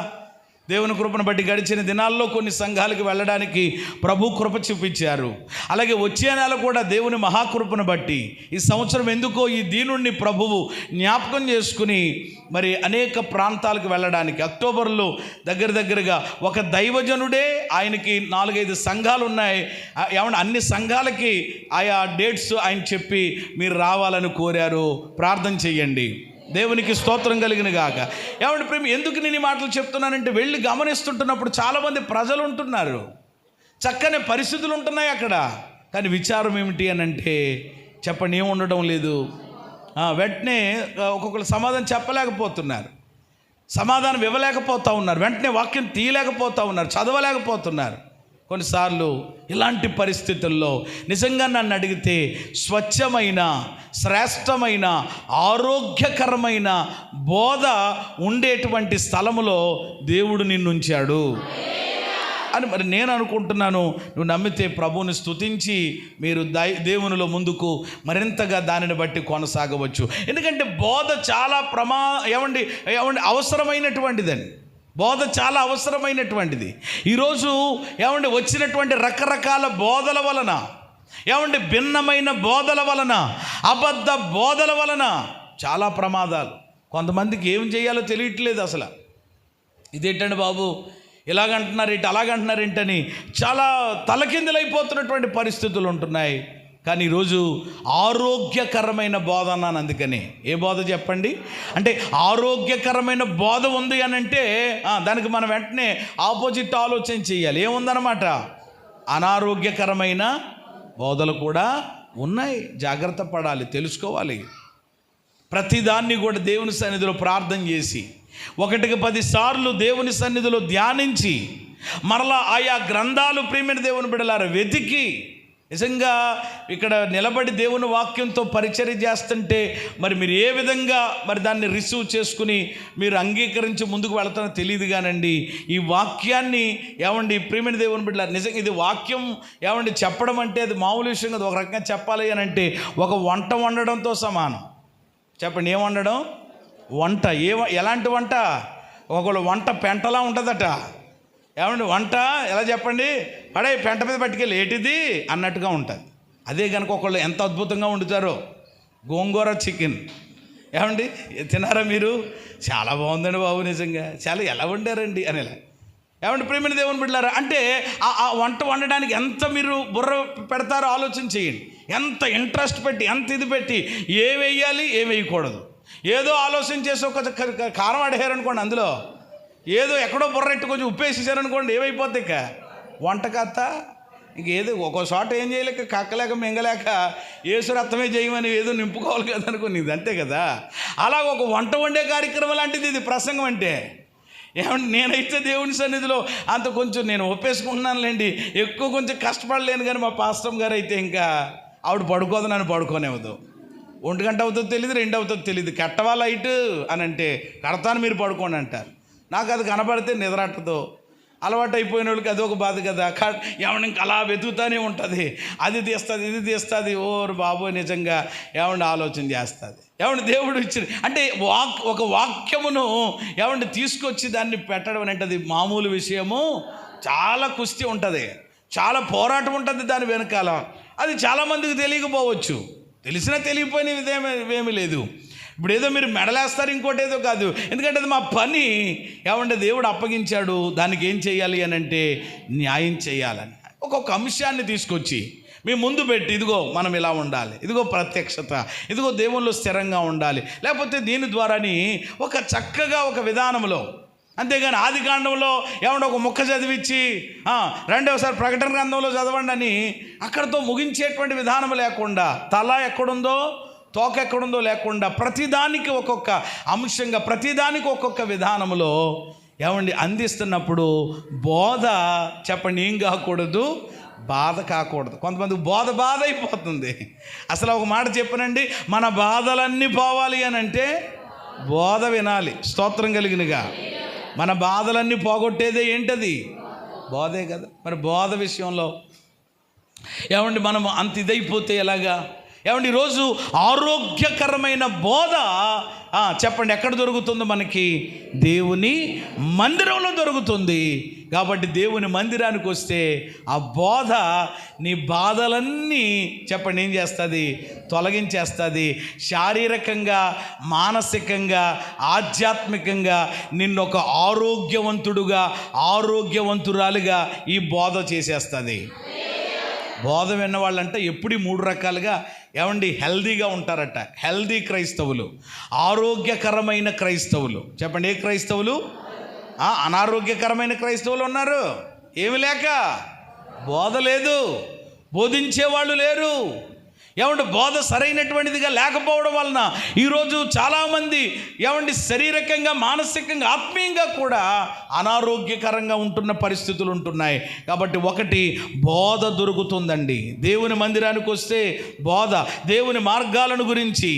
దేవుని కృపను బట్టి గడిచిన దినాల్లో కొన్ని సంఘాలకు వెళ్ళడానికి ప్రభు కృప చూపించారు. అలాగే వచ్చే నెల కూడా దేవుని మహాకృపను బట్టి ఈ సంవత్సరం ఎందుకో ఈ దీనుణ్ణి ప్రభువు జ్ఞాపకం చేసుకుని మరి అనేక ప్రాంతాలకు వెళ్ళడానికి అక్టోబర్లో దగ్గరగా ఒక దైవజనుడే ఆయనకి 4-5 సంఘాలు ఉన్నాయి. ఏమన్నా అన్ని సంఘాలకి ఆయా డేట్స్ ఆయన చెప్పి మీరు రావాలని కోరారు. ప్రార్థన చెయ్యండి. దేవునికి స్తోత్రం కలిగిన గాక. ఏమంటే ప్రేమ ఎందుకు నేను ఈ మాటలు చెప్తున్నానంటే వెళ్ళి గమనిస్తుంటున్నప్పుడు చాలామంది ప్రజలు ఉంటున్నారు, చక్కని పరిస్థితులు ఉంటున్నాయి అక్కడ, కానీ విచారం ఏమిటి అని అంటే చెప్పండి ఏం ఉండడం లేదు. వెంటనే ఒక్కొక్కరు సమాధానం చెప్పలేకపోతున్నారు, సమాధానం ఇవ్వలేకపోతూ ఉన్నారు, వెంటనే వాక్యం తీయలేకపోతూ ఉన్నారు, చదవలేకపోతున్నారు. కొన్నిసార్లు ఇలాంటి పరిస్థితుల్లో నిజంగా నన్ను అడిగితే స్వచ్ఛమైన శ్రేష్టమైన ఆరోగ్యకరమైన బోధ ఉండేటువంటి స్థలములో దేవుడు నిన్ను ఉంచాడు. అని మరి నేను అనుకుంటున్నాను. నువ్వు నమ్మితే ప్రభువుని స్తుతించి మీరు దేవునిలో ముందుకు మరింతగా దానిని బట్టి కొనసాగవచ్చు. ఎందుకంటే బోధ చాలా ఏమండి అవసరమైనటువంటిదండి. బోధ చాలా అవసరమైనటువంటిది. ఈరోజు వచ్చినటువంటి రకరకాల బోధల వలన, భిన్నమైన బోధల వలన, అబద్ధ బోధల వలన చాలా ప్రమాదాలు. కొంతమందికి ఏం చేయాలో తెలియట్లేదు. అసలు ఇదేంటండి బాబు, ఇలాగంటున్నారేంటి, అలాగంటున్నారేంటని చాలా తలకిందులైపోతున్నటువంటి పరిస్థితులు ఉంటున్నాయి. కానీ ఈరోజు ఆరోగ్యకరమైన బోధ అన్నాను. అందుకని ఏ బోధ చెప్పండి? అంటే ఆరోగ్యకరమైన బోధ ఉంది అని అంటే దానికి మనం వెంటనే ఆపోజిట్ ఆలోచన చేయాలి. ఏముందన్నమాట? అనారోగ్యకరమైన బోధలు కూడా ఉన్నాయి. జాగ్రత్త పడాలి, తెలుసుకోవాలి. ప్రతిదాన్ని కూడా దేవుని సన్నిధిలో ప్రార్థన చేసి 1కి 10 సార్లు దేవుని సన్నిధిలో ధ్యానించి మరలా ఆయా గ్రంథాలు ప్రియమైన దేవుని బిడ్డలారా వెతికి నిజంగా ఇక్కడ నిలబడి దేవుని వాక్యంతో పరిచర్య చేస్తుంటే మరి మీరు ఏ విధంగా మరి దాన్ని రిసీవ్ చేసుకుని మీరు అంగీకరించి ముందుకు వెళతానో తెలియదు. కానండి ఈ వాక్యాన్ని ప్రియమైన దేవుని బిడ్డలారా నిజంగా ఇది వాక్యం చెప్పడం అంటే అది మామూలు విషయం కాదు. ఒక రకంగా చెప్పాలి అని అంటే ఒక వంట వండడంతో సమానం. చెప్పండి, ఏం వండడం? వంట. ఎలాంటి వంట? ఒకళ్ళు వంట పెంటలా ఉంటుందట. వంట ఎలా చెప్పండి? పడే పెంట మీద పట్టుకెళ్ళి ఏటిది అన్నట్టుగా ఉంటుంది. అదే కనుక ఒకళ్ళు ఎంత అద్భుతంగా వండుతారో గోంగూర చికెన్. తిన్నారా మీరు? చాలా బాగుందండి బాబు, నిజంగా చాలా ఎలా వండారండి అని. ప్రియమైన దేవుని బిడ్డలారా, అంటే ఆ వంట వండడానికి ఎంత మీరు బుర్ర పెడతారో ఆలోచన చేయండి. ఎంత ఇంట్రెస్ట్ పెట్టి, ఎంత ఇది పెట్టి ఏ వేయాలి, ఏ వేయకూడదు ఏదో ఆలోచన చేసి ఒక కారం అడిగారనుకోండి, అందులో ఏదో ఎక్కడో బుర్ర ఎట్టు కొంచెం ఉప్పు వేసేసారనుకోండి, ఏమైపోద్ది ఇక వంట కథ. ఇంకేదో ఒక్కో చోట ఏం చేయలేక కక్కలేక మింగలేక ఏసు రక్తమే చేయమని ఏదో నింపుకోవాలి కదా అనుకోండి. ఇది అంతే కదా. అలాగ ఒక వంట వండే కార్యక్రమం లాంటిది ఇది ప్రసంగం అంటే. నేనైతే దేవుని సన్నిధిలో అంత కొంచెం నేను ఒప్పేసుకుంటున్నానులేండి, ఎక్కువ కొంచెం కష్టపడలేను. కానీ మా పాస్టర్ గారు అయితే ఇంకా ఆవిడ పడుకోదు, నన్ను పడుకోనివ్వదు. 1 గంట అవుతుందో తెలియదు, 2 అవుతుందో తెలియదు. కట్టవా లైట్ అని అంటే కడతాను మీరు పడుకోండి అంటారు. నాకు అది కనపడితే నిద్రట్టదు. అలవాటు అయిపోయిన వాళ్ళకి అదొక బాధ కదా. ఇంకా అలా వెతుకుతూనే ఉంటుంది. అది తీస్తుంది, ఇది తీస్తుంది. ఓరు బాబు నిజంగా ఆలోచన చేస్తుంది. దేవుడు ఇచ్చిన అంటే ఒక వాక్యమును తీసుకొచ్చి దాన్ని పెట్టడం అంటే అది మామూలు విషయము. చాలా కుస్తీ ఉంటుంది, చాలా పోరాటం ఉంటుంది దాని వెనకాల. అది చాలామందికి తెలియకపోవచ్చు, తెలిసినా తెలియపోయిన ఇదేమీ లేదు. ఇప్పుడు ఏదో మీరు మెడలేస్తారు, ఇంకోటి ఏదో కాదు. ఎందుకంటే అది మా పని. దేవుడు అప్పగించాడు, దానికి ఏం చేయాలి అని అంటే న్యాయం చేయాలని ఒక్కొక్క అంశాన్ని తీసుకొచ్చి మీ ముందు పెట్టి, ఇదిగో మనం ఇలా ఉండాలి, ఇదిగో ప్రత్యక్షత, ఇదిగో దేవుళ్ళు స్థిరంగా ఉండాలి. లేకపోతే దీని ద్వారాని ఒక చక్కగా ఒక విధానంలో, అంతేగాని ఆది కాండంలో ఒక ముక్క చదివించి రెండవసారి ప్రకటన గ్రంథంలో చదవండి అని అక్కడితో ముగించేటువంటి విధానం లేకుండా, తల ఎక్కడుందో తోక ఎక్కడుందో లేకుండా ప్రతిదానికి ఒక్కొక్క అంశంగా, ప్రతిదానికి ఒక్కొక్క విధానంలో అందిస్తున్నప్పుడు బోధ చెప్పండి ఏం కాకూడదు? బాధ కాకూడదు. కొంతమందికి బాధ అయిపోతుంది. అసలు ఒక మాట చెప్పనండి, మన బాధలన్నీ పోవాలి అని అంటే బోధ వినాలి. స్తోత్రం కలిగినగా. మన బాధలన్నీ పోగొట్టేదే ఏంటది? బోధే కదా. మరి బోధ విషయంలో మనం అంత ఇదైపోతే ఎలాగా? ఈరోజు ఆరోగ్యకరమైన బోధ చెప్పండి ఎక్కడ దొరుకుతుందో? మనకి దేవుని మందిరంలో దొరుకుతుంది. కాబట్టి దేవుని మందిరానికి వస్తే ఆ బోధ నీ బాధలన్నీ చెప్పండి ఏం చేస్తుంది? తొలగించేస్తుంది. శారీరకంగా, మానసికంగా, ఆధ్యాత్మికంగా నిన్నొక ఆరోగ్యవంతుడుగా, ఆరోగ్యవంతురాలుగా ఈ బోధ చేసేస్తుంది. బోధ విన్నవాళ్ళంటే ఎప్పుడు 3 రకాలుగా హెల్దీగా ఉంటారట. హెల్దీ క్రైస్తవులు, ఆరోగ్యకరమైన క్రైస్తవులు. చెప్పండి ఏ క్రైస్తవులు? అనారోగ్యకరమైన క్రైస్తవులు ఉన్నారు. ఏమి లేక, బోధ లేదు, బోధించేవాళ్ళు లేరు. బోధ సరైనటువంటిదిగా లేకపోవడం వలన ఈరోజు చాలామంది శారీరకంగా, మానసికంగా, ఆత్మీయంగా కూడా అనారోగ్యకరంగా ఉంటున్న పరిస్థితులు ఉంటున్నాయి. కాబట్టి ఒకటి బోధ దొరుకుతుందండి. దేవుని మందిరానికి వస్తే బోధ, దేవుని మార్గాలను గురించి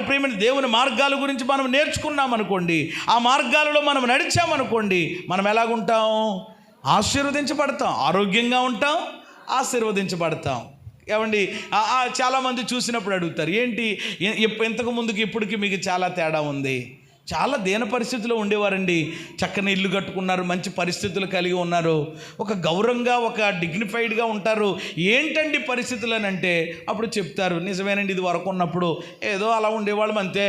ప్రియమైన దేవుని మార్గాల గురించి మనం నేర్చుకున్నామనుకోండి, ఆ మార్గాలలో మనం నడిచామనుకోండి, మనం ఎలాగుంటాం? ఆశీర్వదించబడతాం, ఆరోగ్యంగా ఉంటాం, ఆశీర్వదించబడతాం. ఏమండి, చాలామంది చూసినప్పుడు అడుగుతారు, ఏంటి ఇంతకు ముందుకి ఇప్పటికి మీకు చాలా తేడా ఉంది. చాలా దీన పరిస్థితిలో ఉండేవారండి, చక్కని ఇల్లు కట్టుకున్నారు, మంచి పరిస్థితులు కలిగి ఉన్నారు, ఒక గౌరవంగా ఒక డిగ్నిఫైడ్గా ఉంటారు. ఏంటండి పరిస్థితులు అని అంటే అప్పుడు చెప్తారు, నిజమేనండి, ఇది వరకు ఉన్నప్పుడు ఏదో అలా ఉండేవాళ్ళం అంతే,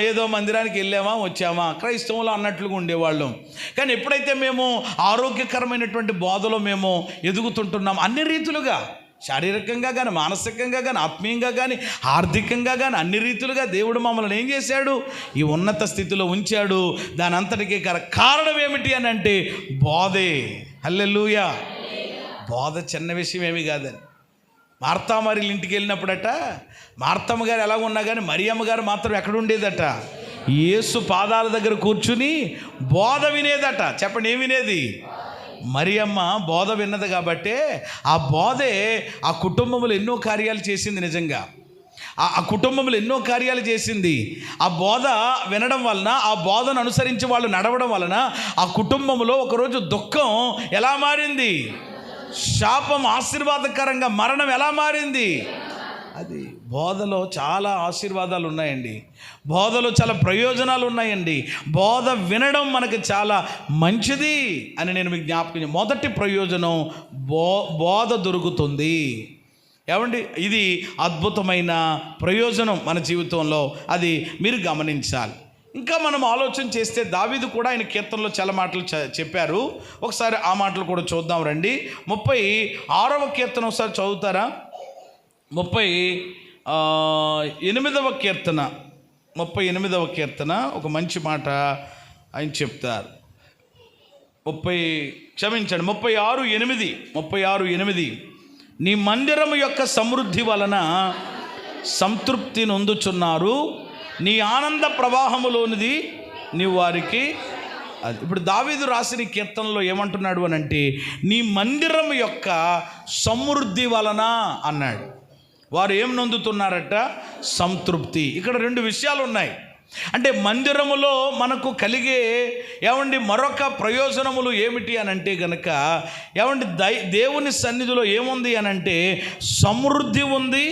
ఏదో మందిరానికి వెళ్ళామా వచ్చామా క్రైస్తవులు అన్నట్లుగా ఉండేవాళ్ళం. కానీ ఎప్పుడైతే మేము ఆరోగ్యకరమైనటువంటి బోధలో మేము ఎదుగుతుంటున్నాం, అన్ని రీతులుగా, శారీరకంగా కానీ, మానసికంగా కానీ, ఆత్మీయంగా కానీ, ఆర్థికంగా కానీ, అన్ని రీతులుగా దేవుడు మమ్మల్ని ఏం చేశాడు, ఈ ఉన్నత స్థితిలో ఉంచాడు. దాని అంతటికీ కారణం ఏమిటి అని అంటే బోధే. హల్లెలూయా. బోధ చిన్న విషయం ఏమీ కాదని. మార్తామారి ఇంటికి వెళ్ళినప్పుడట, మార్తమ్మ గారు ఎలా ఉన్నా కానీ మరియమ్మ గారు మాత్రం ఎక్కడ ఉండేదట, యేసు పాదాల దగ్గర కూర్చుని బోధ వినేదట. చెప్పండి, ఏం వినేది? మరియమ్మ బోధ విన్నది కాబట్టే ఆ బోధే ఆ కుటుంబంలో ఎన్నో కార్యాలు చేసింది. నిజంగా ఆ కుటుంబంలో ఎన్నో కార్యాలు చేసింది. ఆ బోధ వినడం వలన, ఆ బోధను అనుసరించి వాళ్ళు నడవడం వలన ఆ కుటుంబంలో ఒకరోజు దుఃఖం ఎలా మారింది, శాపం ఆశీర్వాదకరంగా, మరణం ఎలా మారింది. అది బోధలో చాలా ఆశీర్వాదాలు ఉన్నాయండి, బోధలో చాలా ప్రయోజనాలు ఉన్నాయండి. బోధ వినడం మనకు చాలా మంచిది అని నేను మీకు జ్ఞాపకం. మొదటి ప్రయోజనం, బోధ దొరుకుతుంది. ఏమండి, ఇది అద్భుతమైన ప్రయోజనం మన జీవితంలో, అది మీరు గమనించాలి. ఇంకా మనం ఆలోచన చేస్తే దావీదు కూడా ఆయన కీర్తనలో చాలా మాటలు చెప్పారు. ఒకసారి ఆ మాటలు కూడా చూద్దాం రండి. 36వ కీర్తన ఒకసారి చదువుతారా? 38వ కీర్తన, 38వ కీర్తన ఒక మంచి మాట ఆయన చెప్తారు. 36:8 నీ మందిరము యొక్క సమృద్ధి వలన సంతృప్తి నొందుచున్నారు, నీ ఆనంద ప్రవాహములోనిది నీ వారికి. అది ఇప్పుడు దావీదు రాసిన కీర్తనలో ఏమంటున్నాడు అని అంటే, నీ మందిరం యొక్క సమృద్ధి వలన అన్నాడు. వారు ఏం నొందుతున్నారట? సంతృప్తి. ఇక్కడ రెండు విషయాలు ఉన్నాయి. అంటే మందిరములో మనకు కలిగే మరొక ప్రయోజనములు ఏమిటి అని అంటే కనుక దేవుని సన్నిధిలో ఏముంది అని అంటే సమృద్ధి ఉంది,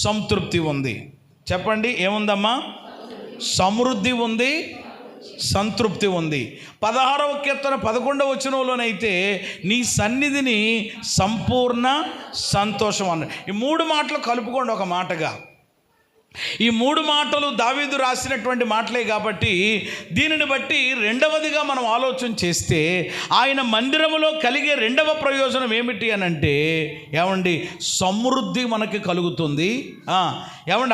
సంతృప్తి ఉంది. చెప్పండి, ఏముందమ్మా? సమృద్ధి ఉంది, సంతృప్తి ఉంది. 16వ కీర్తన 11వ వచనంలోనైతే నీ సన్నిధిని సంపూర్ణ సంతోషం అన్న. ఈ మూడు మాటలు కలుపుకోండి ఒక మాటగా. ఈ మూడు మాటలు దావీదు రాసినటువంటి మాటలే కాబట్టి దీనిని బట్టి రెండవదిగా మనం ఆలోచన చేస్తే ఆయన మందిరములో కలిగే రెండవ ప్రయోజనం ఏమిటి అని అంటే సమృద్ధి మనకి కలుగుతుంది,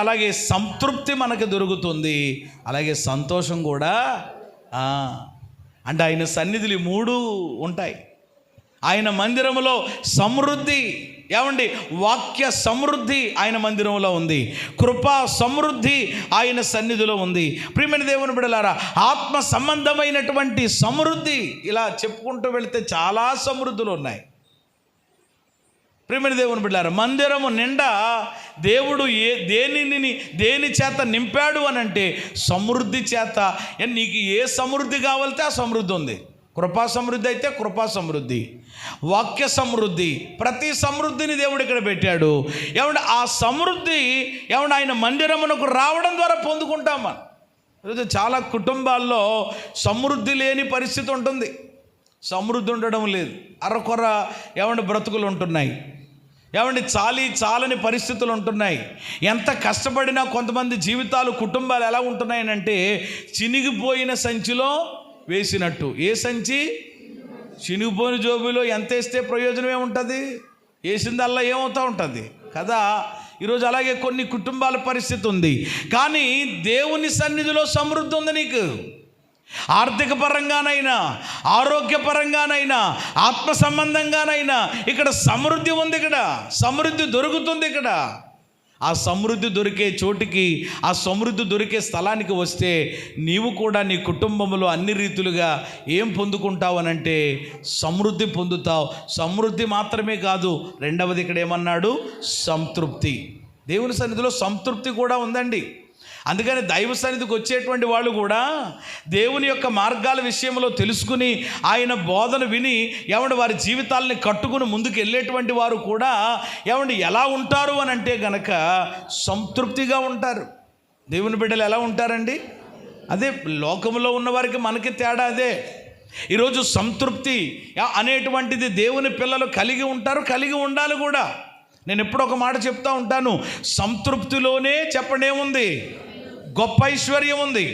అలాగే సంతృప్తి మనకి దొరుకుతుంది, అలాగే సంతోషం కూడా. అంటే ఆయన సన్నిధులు మూడు ఉంటాయి. ఆయన మందిరములో సమృద్ధి, వాక్య సమృద్ధి ఆయన మందిరంలో ఉంది, కృపా సమృద్ధి ఆయన సన్నిధిలో ఉంది. ప్రియమైన దేవుని బిడ్డలారా, ఆత్మ సంబంధమైనటువంటి సమృద్ధి, ఇలా చెప్పుకుంటూ వెళితే చాలా సమృద్ధులు ఉన్నాయి. ప్రియమైన దేవుని బిడ్డలారా, మందిరము నిండా దేవుడు దేని చేత నింపాడు అని అంటే సమృద్ధి చేత. నీకు ఏ సమృద్ధి కావాలితే ఆ సమృద్ధి ఉంది. కృపా సమృద్ధి అయితే కృపా సమృద్ధి, వాక్య సమృద్ధి, ప్రతి సమృద్ధిని దేవుడు ఇక్కడ పెట్టాడు. ఆ సమృద్ధి ఆయన మందిరమునకు రావడం ద్వారా పొందుకుంటాం. ఈరోజు చాలా కుటుంబాల్లో సమృద్ధి లేని పరిస్థితి ఉంటుంది, సమృద్ధి ఉండడం లేదు, అరకొర బ్రతుకులు ఉంటున్నాయి, చాలని పరిస్థితులు ఉంటున్నాయి. ఎంత కష్టపడినా కొంతమంది జీవితాలు, కుటుంబాలు ఎలా ఉంటున్నాయనంటే చినిగిపోయిన సంచిలో వేసినట్టు. ఏ సంచి? చినిగిపోయిన జోబులో ఎంత వేస్తే ప్రయోజనం ఏముంటుంది? వేసిందల్లా ఏమవుతూ ఉంటుంది కదా. ఈరోజు అలాగే కొన్ని కుటుంబాల పరిస్థితి ఉంది. కానీ దేవుని సన్నిధిలో సమృద్ధి ఉంది. నీకు ఆర్థిక పరంగానైనా, ఆరోగ్యపరంగానైనా, ఆత్మ సంబంధంగానైనా ఇక్కడ సమృద్ధి ఉంది. ఇక్కడ సమృద్ధి దొరుకుతుంది. ఇక్కడ ఆ సమృద్ధి దొరికే చోటికి, ఆ సమృద్ధి దొరికే స్థలానికి వస్తే నీవు కూడా నీ కుటుంబంలో అన్ని రీతులుగా ఏం పొందుకుంటావు అనంటే సమృద్ధి పొందుతావు. సమృద్ధి మాత్రమే కాదు, రెండవది ఇక్కడ ఏమన్నాడు? సంతృప్తి. దేవుని సన్నిధిలో సంతృప్తి కూడా ఉందండి. అందుకని దైవ సన్నిధికి వచ్చేటువంటి వాళ్ళు కూడా దేవుని యొక్క మార్గాల విషయంలో తెలుసుకుని ఆయన బోధన విని ఏమంటే వారి జీవితాలని కట్టుకుని ముందుకు వెళ్ళేటువంటి వారు కూడా ఏమంటే ఎలా ఉంటారు అని అంటే గనక సంతృప్తిగా ఉంటారు. దేవుని బిడ్డలు ఎలా ఉంటారండి? అదే లోకంలో ఉన్నవారికి మనకి తేడా అదే. ఈరోజు సంతృప్తి అనేటువంటిది దేవుని పిల్లలు కలిగి ఉంటారు, కలిగి ఉండాలి కూడా. నేను ఎప్పుడు ఒక మాట చెప్తా ఉంటాను, సంతృప్తిలోనే చెప్పండి ఏముంది? గొప్ప ఐశ్వర్యం ఉంది.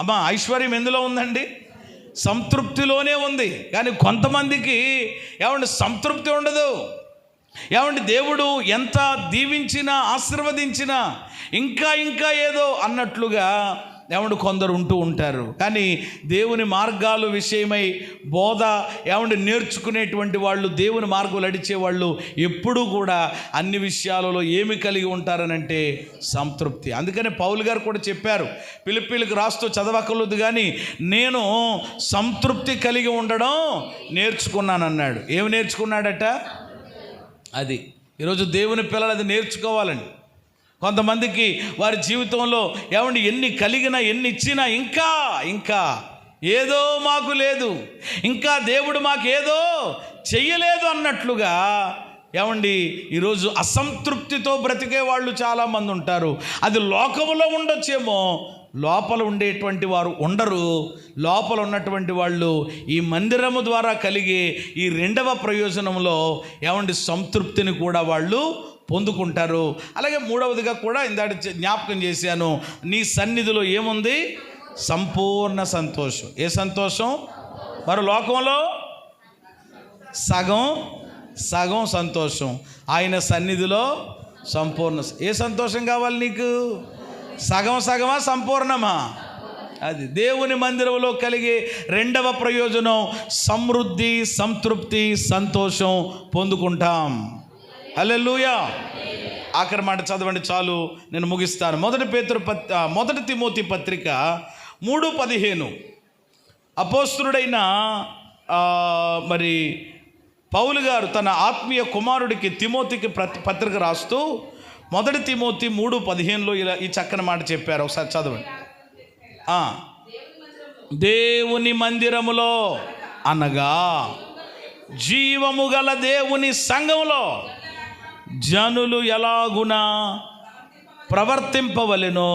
అమ్మా, ఐశ్వర్యం ఎందులో ఉందండి? సంతృప్తిలోనే ఉంది. కానీ కొంతమందికి ఏమంటే సంతృప్తి ఉండదు. ఏమంటే దేవుడు ఎంత దీవించినా ఆశీర్వదించినా ఇంకా ఇంకా ఏదో అన్నట్లుగా ఏమంటే కొందరు ఉంటూ ఉంటారు. కానీ దేవుని మార్గాల విషయమై బోధ ఏమంటే నేర్చుకునేటువంటి వాళ్ళు, దేవుని మార్గం నడిచేవాళ్ళు ఎప్పుడూ కూడా అన్ని విషయాలలో ఏమి కలిగి ఉంటారనంటే సంతృప్తి. అందుకని పౌలు గారు కూడా చెప్పారు, ఫిలిప్పీలకు రాస్తూ చదవకలేదు కానీ నేను సంతృప్తి కలిగి ఉండడం నేర్చుకున్నానన్నాడు. ఏమి నేర్చుకున్నాడట? అది ఈరోజు దేవుని పిల్లలు అది నేర్చుకోవాలండి. కొంతమందికి వారి జీవితంలో ఏమండి ఎన్ని కలిగినా ఎన్ని ఇచ్చినా ఇంకా ఇంకా ఏదో మాకు లేదు, ఇంకా దేవుడు మాకేదో చెయ్యలేదు అన్నట్లుగా ఏమండి ఈరోజు అసంతృప్తితో బ్రతికే వాళ్ళు చాలామంది ఉంటారు. అది లోకములో ఉండొచ్చేమో, లోపల ఉండేటువంటి వారు ఉండరు. లోపల ఉన్నటువంటి వాళ్ళు ఈ మందిరము ద్వారా కలిగే ఈ రెండవ ప్రయోజనంలో ఏమండి సంతృప్తిని కూడా వాళ్ళు పొందుకుంటారు. అలాగే మూడవదిగా కూడా ఇందాక జ్ఞాపకం చేశాను, నీ సన్నిధిలో ఏముంది? సంపూర్ణ సంతోషం. ఏ సంతోషం? మరి లోకంలో సగం సగం సంతోషం, ఆయన సన్నిధిలో సంపూర్ణ. ఏ సంతోషం కావాలి నీకు? సగం సగమా సంపూర్ణమా? అది దేవుని మందిరంలో కలిగే రెండవ ప్రయోజనం సమృద్ధి, సంతృప్తి, సంతోషం పొందుకుంటాం. హల్లెలూయా. ఆఖరి మాట చదవండి చాలు, నేను ముగిస్తాను. మొదటి తిమోతి పత్రిక 3:15 అపోస్తలుడైన మరి పౌలు గారు తన ఆత్మీయ కుమారుడికి తిమోతికి పత్రిక రాస్తూ మొదటి తిమోతి 3:15 ఇలా ఈ చక్కని మాట చెప్పారు. ఒకసారి చదవండి. దేవుని మందిరములో అనగా జీవము గల దేవుని సంఘములో జనులు ఎలాగునా ప్రవర్తింపవలెనో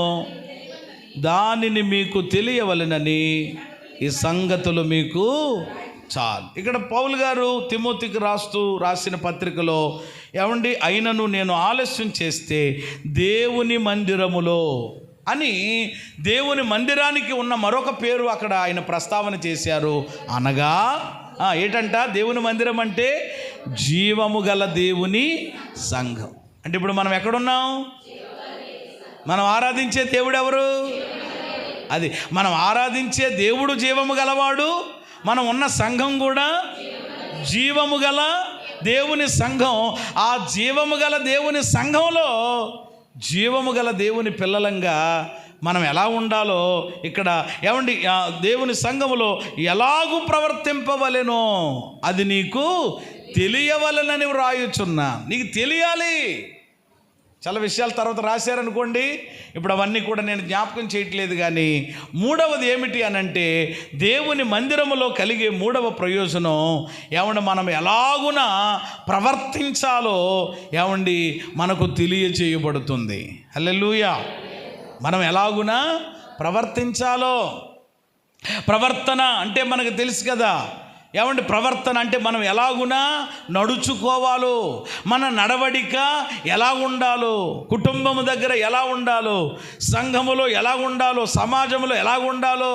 దానిని మీకు తెలియవలెనని ఈ సంగతులు మీకు చాలు. ఇక్కడ పౌలు గారు తిమోతికి రాసిన పత్రికలో ఏమండి, అయినను నేను ఆలస్యం చేస్తే దేవుని మందిరములో అని దేవుని మందిరానికి ఉన్న మరొక పేరు అక్కడ ఆయన ప్రస్తావన చేశారు. అనగా ఏంటంట? దేవుని మందిరం అంటే జీవము గల దేవుని సంఘం. అంటే ఇప్పుడు మనం ఎక్కడున్నాం? మనం ఆరాధించే దేవుడు ఎవరు? అది మనం ఆరాధించే దేవుడు జీవము గలవాడు. మనం ఉన్న సంఘం కూడా జీవము గల దేవుని సంఘం. ఆ జీవము గల దేవుని సంఘంలో జీవము గల దేవుని పిల్లలంగా మనం ఎలా ఉండాలో ఇక్కడ ఏమండి దేవుని సంఘములో ఎలాగూ ప్రవర్తింపవలెనో అది నీకు తెలియవలెనని వ్రాయుచున్నా. నీకు తెలియాలి. చాలా విషయాల తర్వాత రాశారనుకోండి, ఇప్పుడు అవన్నీ కూడా నేను జ్ఞాపకం చేయట్లేదు. కానీ మూడవది ఏమిటి అనంటే దేవుని మందిరములో కలిగే మూడవ ప్రయోజనం ఏమండి, మనం ఎలాగునా ప్రవర్తించాలో ఏమండి మనకు తెలియచేయబడుతుంది. హల్లెలూయా. మనం ఎలాగునా ప్రవర్తించాలో. ప్రవర్తన అంటే మనకు తెలుసు కదా. ఏమంటే ప్రవర్తన అంటే మనం ఎలాగునా నడుచుకోవాలో, మన నడవడిక ఎలా ఉండాలో, కుటుంబము దగ్గర ఎలా ఉండాలో, సంఘములో ఎలా ఉండాలో, సమాజంలో ఎలా ఉండాలో.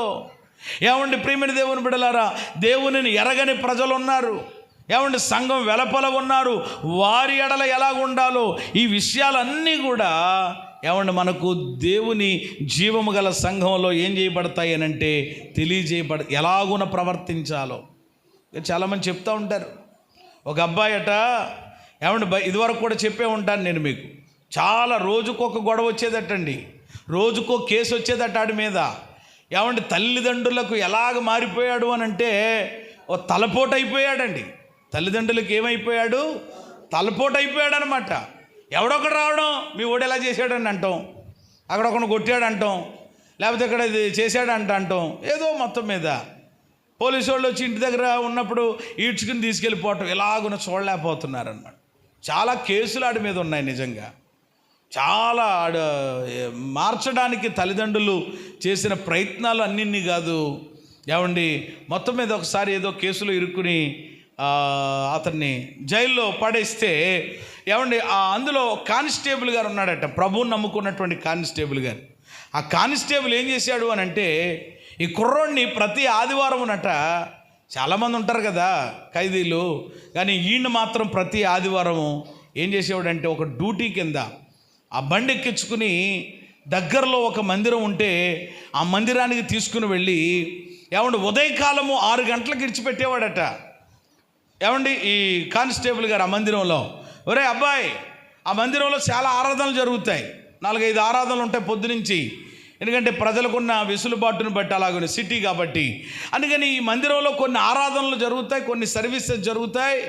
ఏమంటే ప్రియమైన దేవుని బిడ్డలారా, దేవునిని ఎరగని ప్రజలు ఉన్నారు. ఏమంటే సంఘం వెలపల ఉన్నారు. వారి ఎడల ఎలా ఉండాలో ఈ విషయాలన్నీ కూడా ఏమంటే మనకు దేవుని జీవము గల సంఘంలో ఏం చేయబడతాయి అని అంటే ఎలాగున ప్రవర్తించాలో. చాలామంది చెప్తూ ఉంటారు. ఒక అబ్బాయి అట ఏమంటే ఇదివరకు కూడా చెప్పే ఉంటాను నేను మీకు, చాలా రోజుకొక గొడవ వచ్చేదటండి, రోజుకో కేసు వచ్చేదట ఆడి మీద. ఏమంటే తల్లిదండ్రులకు ఎలాగ మారిపోయాడు అని అంటే ఓ తలపోటు అయిపోయాడండి. తల్లిదండ్రులకు ఏమైపోయాడు? తలపోటు అయిపోయాడు అనమాట. ఎవడొకడు రావడం, మీ ఓడు ఎలా చేశాడని అంటాం. అక్కడ ఒకడు కొట్టాడు అంటాం, లేకపోతే ఇక్కడ ఇది చేశాడంట అంటాం, ఏదో మొత్తం మీద పోలీసు వాళ్ళు వచ్చి ఇంటి దగ్గర ఉన్నప్పుడు ఈడ్చుకుని తీసుకెళ్ళిపోవటం ఎలాగున చూడలేకపోతున్నారన్నమాట. చాలా కేసులు ఆడి మీద ఉన్నాయి. నిజంగా చాలా మార్చడానికి తల్లిదండ్రులు చేసిన ప్రయత్నాలు అన్నిన్ని కాదు ఏమండి. మొత్తం మీద ఒకసారి ఏదో కేసులో ఇరుక్కుని అతన్ని జైల్లో పడేస్తే ఏమండి అందులో కానిస్టేబుల్ గారు ఉన్నాడట, ప్రభువుని నమ్ముకున్నటువంటి కానిస్టేబుల్ గారు. ఆ కానిస్టేబుల్ ఏం చేశాడు అని అంటే, ఈ కుర్రోడిని ప్రతి ఆదివారం ఉన్నట, చాలామంది ఉంటారు కదా ఖైదీలు, కానీ ఈయన మాత్రం ప్రతి ఆదివారం ఏం చేసేవాడంటే ఒక డ్యూటీ కింద ఆ బండి ఎక్కించుకుని దగ్గరలో ఒక మందిరం ఉంటే ఆ మందిరానికి తీసుకుని వెళ్ళి ఏమండి ఉదయకాలము 6 గంటలకు ఇడిచిపెట్టేవాడట. ఏమండి ఈ కానిస్టేబుల్ గారు ఆ మందిరంలో, ఒరే అబ్బాయి, ఆ మందిరంలో చాలా ఆరాధనలు జరుగుతాయి, 4-5 ఆరాధనలు ఉంటాయి పొద్దునుంచి. ఎందుకంటే ప్రజలకున్న వెసులుబాటును బట్టి అలాగే సిటీ కాబట్టి, అందుకని ఈ మందిరంలో కొన్ని ఆరాధనలు జరుగుతాయి, కొన్ని సర్వీసెస్ జరుగుతాయి.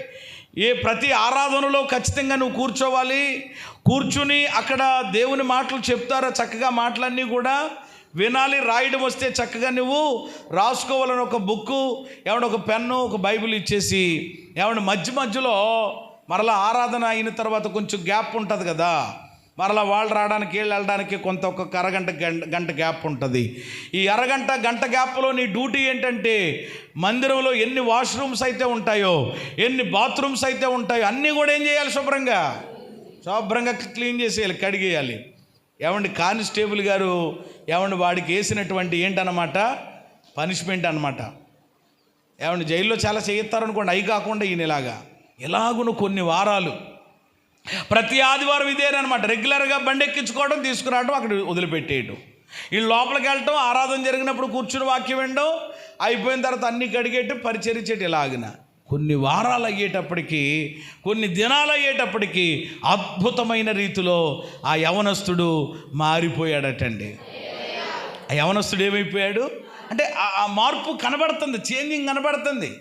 ప్రతి ఆరాధనలో ఖచ్చితంగా నువ్వు కూర్చోవాలి, కూర్చుని అక్కడ దేవుని మాటలు చెప్తారో చక్కగా మాటలన్నీ కూడా వినాలి, రాయడం వస్తే చక్కగా నువ్వు రాసుకోవాలని ఒక బుక్కు, ఏమన్నా ఒక పెన్ను, ఒక బైబిల్ ఇచ్చేసి ఏమన్నా మధ్యలో మరలా ఆరాధన అయిన తర్వాత కొంచెం గ్యాప్ ఉంటుంది కదా, మరలా వాళ్ళు రావడానికి వీళ్ళు వెళ్ళడానికి కొంత ఒక గంట గ్యాప్ ఉంటుంది. ఈ గంట గ్యాప్లో నీ డ్యూటీ ఏంటంటే మందిరంలో ఎన్ని వాష్రూమ్స్ అయితే ఉంటాయో, ఎన్ని బాత్రూమ్స్ అయితే ఉంటాయో అన్నీ కూడా ఏం చేయాలి, శుభ్రంగా క్లీన్ చేసేయాలి, కడిగేయాలి. ఏమండి కానిస్టేబుల్ గారు ఏమండి వాడికి వేసినటువంటి ఏంటన్నమాట పనిష్మెంట్ అన్నమాట. ఏమండి జైల్లో చాలా చేయిస్తారనుకోండి, అవి కాకుండా ఈయనలాగా ఎలాగును కొన్ని వారాలు ప్రతి ఆదివారం ఇదేనమాట. రెగ్యులర్గా బండి ఎక్కించుకోవడం, తీసుకురావడం, అక్కడ వదిలిపెట్టేయడం, ఈ లోపలికి వెళ్ళటం, ఆరాధన జరిగినప్పుడు కూర్చుని వాక్యం వినడం, అయిపోయిన తర్వాత అన్నీ కడిగేయటం, పరిచర్య చేయటం. ఇలాగిన కొన్ని వారాలు అయ్యేటప్పటికీ, కొన్ని దినాలు అయ్యేటప్పటికీ అద్భుతమైన రీతిలో ఆ యవనస్తుడు మారిపోయాడటండి. ఆ యవనస్తుడు ఏమైపోయాడు అంటే ఆ మార్పు కనబడుతుంది, చేంజింగ్ కనబడుతుంది.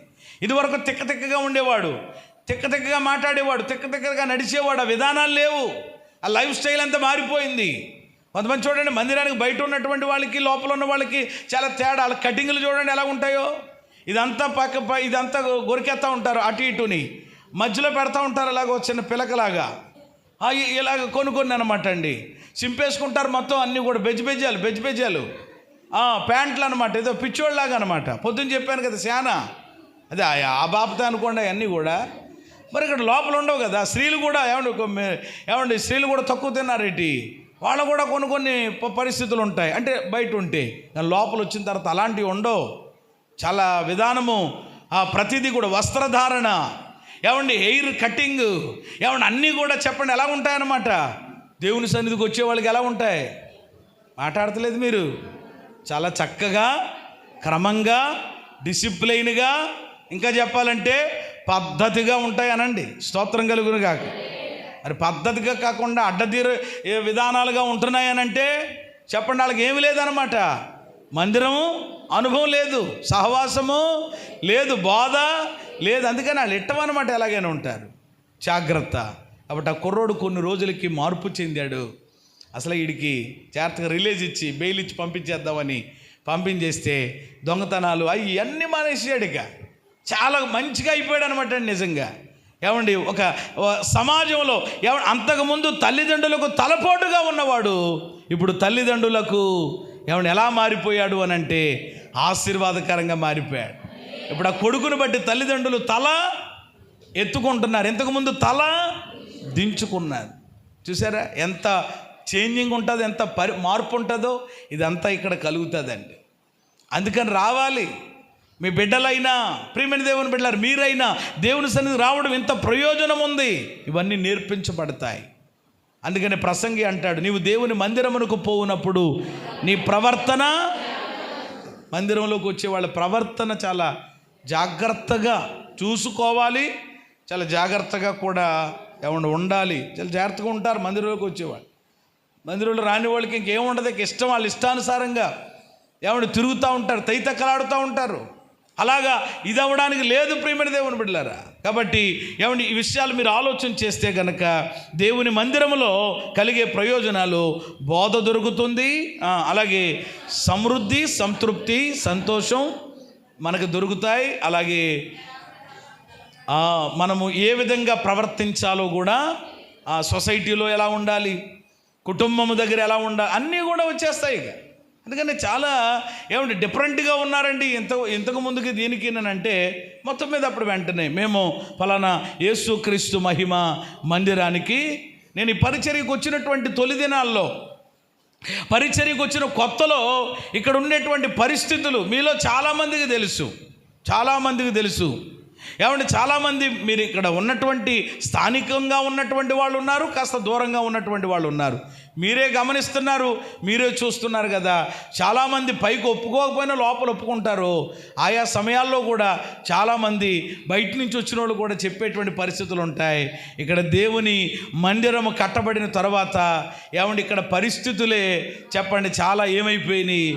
ఇదివరకు తిక్కగా ఉండేవాడు, తిక్కగా మాట్లాడేవాడు, తిక్కగా నడిచేవాడు, ఆ విధానాలు లేవు, ఆ లైఫ్ స్టైల్ అంతా మారిపోయింది. కొంతమంది చూడండి, మందిరానికి బయట ఉన్నటువంటి వాళ్ళకి లోపల ఉన్న వాళ్ళకి చాలా తేడా. వాళ్ళ కటింగ్లు చూడండి ఎలా ఉంటాయో, ఇదంతా ఇదంతా గొరికేస్తూ ఉంటారు, అటు ఇటుని మధ్యలో పెడతా ఉంటారు, అలాగ చిన్న పిలకలాగా ఇలాగ కొన్ని అనమాట అండి. సింపేసుకుంటారు మొత్తం అన్నీ కూడా, బెజ్జాలు ప్యాంట్లు అనమాట, ఏదో పిచ్చోళ్ళలాగా అనమాట. పొద్దున్న చెప్పాను కదా శానా, అదే ఆ బాబుతో అనుకోండి అవన్నీ కూడా. మరి ఇక్కడ లోపల ఉండవు కదా. స్త్రీలు కూడా ఏమండి స్త్రీలు కూడా తక్కువ తిన్నారేంటి, వాళ్ళు కూడా కొన్ని పరిస్థితులు ఉంటాయి అంటే బయట ఉంటే, దాని లోపల వచ్చిన తర్వాత అలాంటివి ఉండవు. చాలా విధానము, ప్రతిదీ కూడా వస్త్రధారణ, ఏమండి హెయిర్ కటింగ్, ఏమండి అన్నీ కూడా చెప్పండి ఎలా ఉంటాయన్నమాట. దేవుని సన్నిధికి వచ్చే వాళ్ళకి ఎలా ఉంటాయి, మాట్లాడతలేదు మీరు, చాలా చక్కగా క్రమంగా డిసిప్లైన్గా, ఇంకా చెప్పాలంటే పద్ధతిగా ఉంటాయి అనండి. స్తోత్రం కలుగును కాక. మరి పద్ధతిగా కాకుండా అడ్డతీరు విధానాలుగా ఉంటున్నాయనంటే చెప్పండి, వాళ్ళకి ఏమి లేదనమాట. మందిరము అనుభవం లేదు, సహవాసము లేదు, బోధ లేదు, అందుకని వాళ్ళు ఇట్టమన్నమాట. ఎలాగైనా ఉంటారు, జాగ్రత్త. కాబట్టి ఆ కుర్రోడు కొన్ని రోజులకి మార్పు చెందాడు. అసలు వీడికి జాగ్రత్తగా రిలీజ్ ఇచ్చి బెయిల్ ఇచ్చి పంపించేద్దామని పంపించేస్తే దొంగతనాలు అన్నీ మానేసాడు. ఇక చాలా మంచిగా అయిపోయాడు అనమాట నిజంగా. ఏమండి ఒక సమాజంలో అంతకుముందు తల్లిదండ్రులకు తలపోటుగా ఉన్నవాడు ఇప్పుడు తల్లిదండ్రులకు ఏమండి ఎలా మారిపోయాడు అని అంటే ఆశీర్వాదకరంగా మారిపోయాడు. ఇప్పుడు ఆ కొడుకును బట్టి తల్లిదండ్రులు తల ఎత్తుకుంటున్నారు, ఇంతకుముందు తల దించుకున్నారు. చూసారా ఎంత చేంజింగ్ ఉంటుందో, ఎంత మార్పు ఉంటుందో. ఇదంతా ఇక్కడ కలుగుతుందండి. అందుకని రావాలి. మీ బిడ్డలైనా, ప్రియమైన దేవుని బిడ్డలారు, మీరైనా దేవుని సన్నిధికి రావడం ఎంత ప్రయోజనం ఉంది. ఇవన్నీ నేర్పించబడతాయి. అందుకని ప్రసంగి అంటాడు, నీవు దేవుని మందిరమునకు పోవునప్పుడు నీ ప్రవర్తన, మందిరంలోకి వచ్చే వాళ్ళ ప్రవర్తన చాలా జాగ్రత్తగా చూసుకోవాలి, చాలా జాగ్రత్తగా కూడా ఏమన్నా ఉండాలి. చాలా జాగ్రత్తగా ఉంటారు మందిరంలోకి వచ్చేవాళ్ళు. మందిరంలో రాని వాళ్ళకి ఇంకేముండదు, ఇష్టం, వాళ్ళ ఇష్టానుసారంగా ఏమన్నా తిరుగుతూ ఉంటారు, తైతక్కలాడుతూ ఉంటారు. అలాగా ఇది అవ్వడానికి లేదు ప్రియమైన దేవుని బిడ్డలారా. కాబట్టి ఏమండి ఈ విషయాలు మీరు ఆలోచన చేస్తే కనుక దేవుని మందిరంలో కలిగే ప్రయోజనాలు బోధ దొరుకుతుంది, అలాగే సమృద్ధి, సంతృప్తి, సంతోషం మనకు దొరుకుతాయి. అలాగే మనము ఏ విధంగా ప్రవర్తించాలో కూడా, సొసైటీలో ఎలా ఉండాలి, కుటుంబం దగ్గర ఎలా ఉండాలి, అన్నీ కూడా వచ్చేస్తాయి. ఇక అందుకని చాలా ఏమంటే డిఫరెంట్గా ఉన్నారండి ఇంతకు ముందుకి దీనికి అంటే మొత్తం మీద అప్పుడు వెంటనే మేము ఫలానా యేసుక్రీస్తు మహిమ మందిరానికి, నేను ఈ పరిచర్యకు వచ్చినటువంటి తొలి దినాల్లో, పరిచర్యకు వచ్చిన కొత్తలో ఇక్కడ ఉండేటువంటి పరిస్థితులు మీలో చాలామందికి తెలుసు. ఏమంటే చాలామంది మీరు ఇక్కడ ఉన్నటువంటి స్థానికంగా ఉన్నటువంటి వాళ్ళు ఉన్నారు, కాస్త దూరంగా ఉన్నటువంటి వాళ్ళు ఉన్నారు. మీరే గమనిస్తున్నారు, మీరే చూస్తున్నారు కదా. చాలామంది పైకి ఒప్పుకోకపోయినా లోపల ఒప్పుకుంటారు. ఆయా సమయాల్లో కూడా చాలామంది బయట నుంచి వచ్చిన వాళ్ళు కూడా చెప్పేటువంటి పరిస్థితులు ఉంటాయి. ఇక్కడ దేవుని మందిరము కట్టబడిన తర్వాత ఏమంటే ఇక్కడ పరిస్థితులే చెప్పండి చాలా ఏమైపోయినాయి,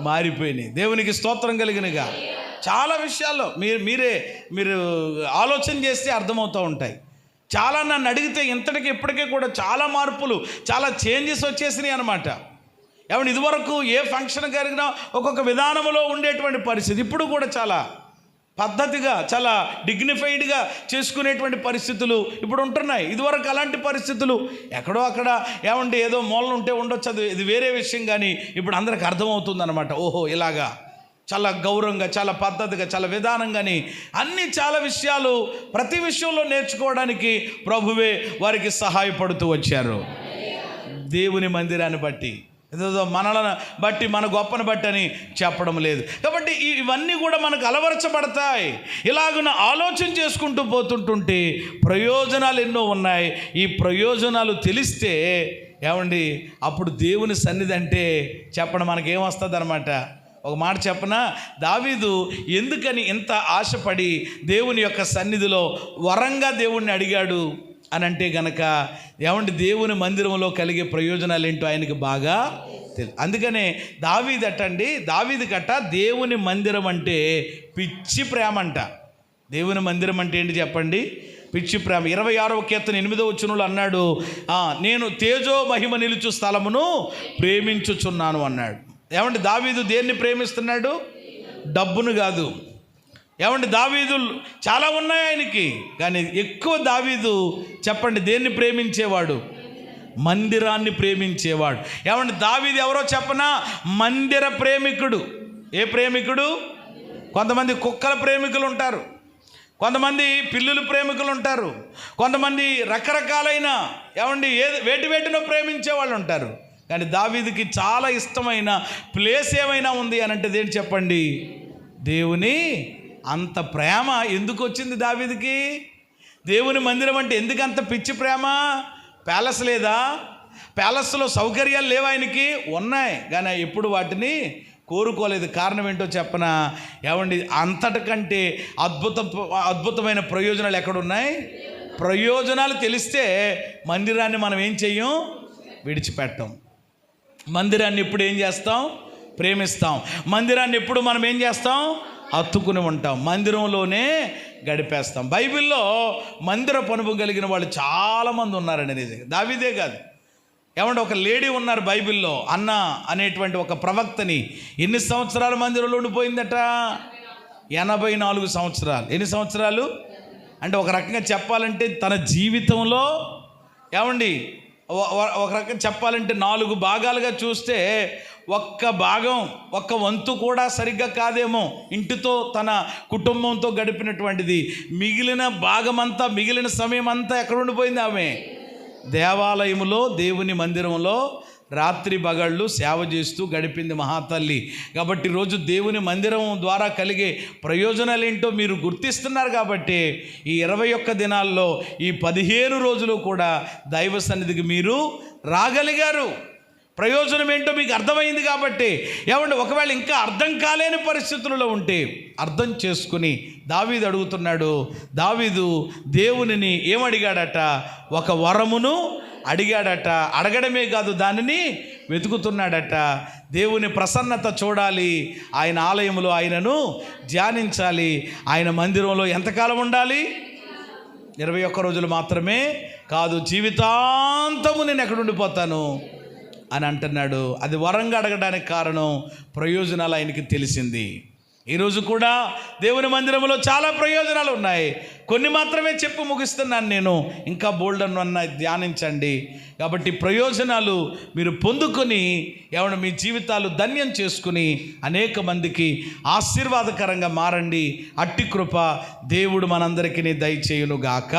మారిపోయినాయి. దేవునికి స్తోత్రం కలిగినగా చాలా విషయాల్లో మీరు ఆలోచన చేస్తే అర్థమవుతూ ఉంటాయి. చాలా నన్ను అడిగితే ఇంతటికి ఇప్పటికే కూడా చాలా మార్పులు, చాలా చేంజెస్ వచ్చేసినాయి అనమాట. ఏమంటే ఇదివరకు ఏ ఫంక్షన్ జరిగినా ఒక్కొక్క విధానంలో ఉండేటువంటి పరిస్థితి ఇప్పుడు కూడా చాలా పద్ధతిగా, చాలా డిగ్నిఫైడ్గా చేసుకునేటువంటి పరిస్థితులు ఇప్పుడు ఉంటున్నాయి. ఇదివరకు అలాంటి పరిస్థితులు ఎక్కడో అక్కడ ఏమంటే ఏదో మూలన ఉంటే ఉండొచ్చు, అది ఇది వేరే విషయం. కానీ ఇప్పుడు అందరికి అర్థమవుతుంది అనమాట. ఓహో ఇలాగా చాలా గౌరవంగా, చాలా పద్ధతిగా, చాలా విధానంగాని అన్ని చాలా విషయాలు ప్రతి విషయంలో నేర్చుకోవడానికి ప్రభువే వారికి సహాయపడుతూ వచ్చారు. దేవుని మందిరాన్ని బట్టి, ఏదో మనలను బట్టి, మన గొప్పను బట్టి అని చెప్పడం లేదు. కాబట్టి ఇవన్నీ కూడా మనకు అలవరచబడతాయి. ఇలాగున ఆలోచన చేసుకుంటూ పోతుంటుంటే ప్రయోజనాలు ఎన్నో ఉన్నాయి. ఈ ప్రయోజనాలు తెలిస్తే ఏమండి అప్పుడు దేవుని సన్నిధి అంటే చెప్పడం మనకేమొస్తుంది అనమాట. ఒక మాట చెప్పనా, దావీదు ఎందుకని ఇంత ఆశపడి దేవుని యొక్క సన్నిధిలో వరంగా దేవుణ్ణి అడిగాడు అని అంటే గనక ఏమంటే దేవుని మందిరంలో కలిగే ప్రయోజనాలు ఏంటో ఆయనకి బాగా తెలుసు. అందుకనే దావీదు కట్ట దేవుని మందిరం అంటే పిచ్చి ప్రేమ అంట. దేవుని మందిరం అంటే ఏంటి చెప్పండి? పిచ్చి ప్రేమ. 26వ కీర్తన 8వ వచనంలో అన్నాడు, నేను తేజో మహిమ నిలుచు స్థలమును ప్రేమించుచున్నాను అన్నాడు. ఏమంటే దావీదు దేన్ని ప్రేమిస్తున్నాడు? డబ్బును కాదు. ఏమంటే దావీదు చాలా ఉన్నాయి ఆయనకి, కానీ ఎక్కువ దావీదు చెప్పండి దేన్ని ప్రేమించేవాడు? మందిరాన్ని ప్రేమించేవాడు. ఏమంటే దావీదు ఎవరో చెప్పనా? మందిర ప్రేమికుడు. ఏ ప్రేమికుడు? కొంతమంది కుక్కల ప్రేమికులు ఉంటారు, కొంతమంది పిల్లుల ప్రేమికులు ఉంటారు, కొంతమంది రకరకాలైన ఏమండి వేటినో ప్రేమించే వాళ్ళు ఉంటారు. కానీ దావీదుకి చాలా ఇష్టమైన ప్లేస్ ఏమైనా ఉంది అని అంటే దేని చెప్పండి? దేవుని. అంత ప్రేమ ఎందుకు వచ్చింది దావీదుకి? దేవుని మందిరం అంటే ఎందుకు అంత పిచ్చి ప్రేమ? ప్యాలెస్ లేదా? ప్యాలెస్లో సౌకర్యాలు లేవు ఆయనకి? ఉన్నాయి, కానీ ఎప్పుడు వాటిని కోరుకోలేదు. కారణం ఏంటో చెప్పనా? ఏమండి అంతటికంటే అద్భుతమైన ప్రయోజనాలు ఎక్కడున్నాయి? ప్రయోజనాలు తెలిస్తే మందిరాన్ని మనం ఏం చెయ్యం? విడిచిపెట్టాం. మందిరాన్ని ఎప్పుడు ఏం చేస్తాం? ప్రేమిస్తాం. మందిరాన్ని ఎప్పుడు మనం ఏం చేస్తాం? హత్తుకుని ఉంటాం, మందిరంలోనే గడిపేస్తాం. బైబిల్లో మందిర పనుపు కలిగిన వాళ్ళు చాలామంది ఉన్నారండి. నిజంగా దావీదే కాదు. ఏమంటే ఒక లేడీ ఉన్నారు బైబిల్లో, అన్న అనేటువంటి ఒక ప్రవక్తని. ఎన్ని సంవత్సరాలు మందిరంలో ఉండిపోయిందట? 84 సంవత్సరాలు. ఎన్ని సంవత్సరాలు అంటే ఒక రకంగా చెప్పాలంటే తన జీవితంలో ఏమండి ఒక రకంగా చెప్పాలంటే 4 భాగాలుగా చూస్తే ఒక్క వంతు కూడా సరిగ్గా కాదేమో ఇంటితో తన కుటుంబంతో గడిపినటువంటిది. మిగిలిన భాగమంతా, మిగిలిన సమయం అంతా ఎక్కడ ఉండిపోయింది? ఆమె దేవాలయంలో, దేవుని మందిరంలో రాత్రి పగళ్ళు సేవ చేస్తూ గడిపింది మహాతల్లి. కాబట్టి రోజు దేవుని మందిరం ద్వారా కలిగే ప్రయోజనాలు ఏంటో మీరు గుర్తిస్తున్నారు. కాబట్టి ఈ 21 దినాల్లో, ఈ 15 రోజులు కూడా దైవ సన్నిధికి మీరు రాగలిగారు. ప్రయోజనం ఏంటో మీకు అర్థమైంది. కాబట్టి ఏమంటే ఒకవేళ ఇంకా అర్థం కాలేని పరిస్థితులలో ఉంటే అర్థం చేసుకుని దావీదు అడుగుతున్నాడు. దావీదు దేవునిని ఏమడిగాడట? ఒక వరమును అడిగాడట. అడగడమే కాదు, దానిని వెతుకుతున్నాడట. దేవుని ప్రసన్నత చూడాలి, ఆయన ఆలయంలో ఆయనను ధ్యానించాలి, ఆయన మందిరంలో ఎంతకాలం ఉండాలి? 21 రోజులు మాత్రమే కాదు, జీవితాంతము నేను ఎక్కడ ఉండిపోతాను అని అంటున్నాడు. అది వరంగా అడగడానికి కారణం ప్రయోజనాలు ఆయనకి తెలిసింది. ఈరోజు కూడా దేవుని మందిరంలో చాలా ప్రయోజనాలు ఉన్నాయి. కొన్ని మాత్రమే చెప్పి ముగిస్తున్నాను నేను, ఇంకా బోల్డన్ అన్న ధ్యానించండి. కాబట్టి ప్రయోజనాలు మీరు పొందుకొని ఏమన్నా మీ జీవితాలు ధన్యం చేసుకుని అనేక మందికి ఆశీర్వాదకరంగా మారండి. అట్టి కృప దేవుడు మనందరికీ దయచేయునుగాక.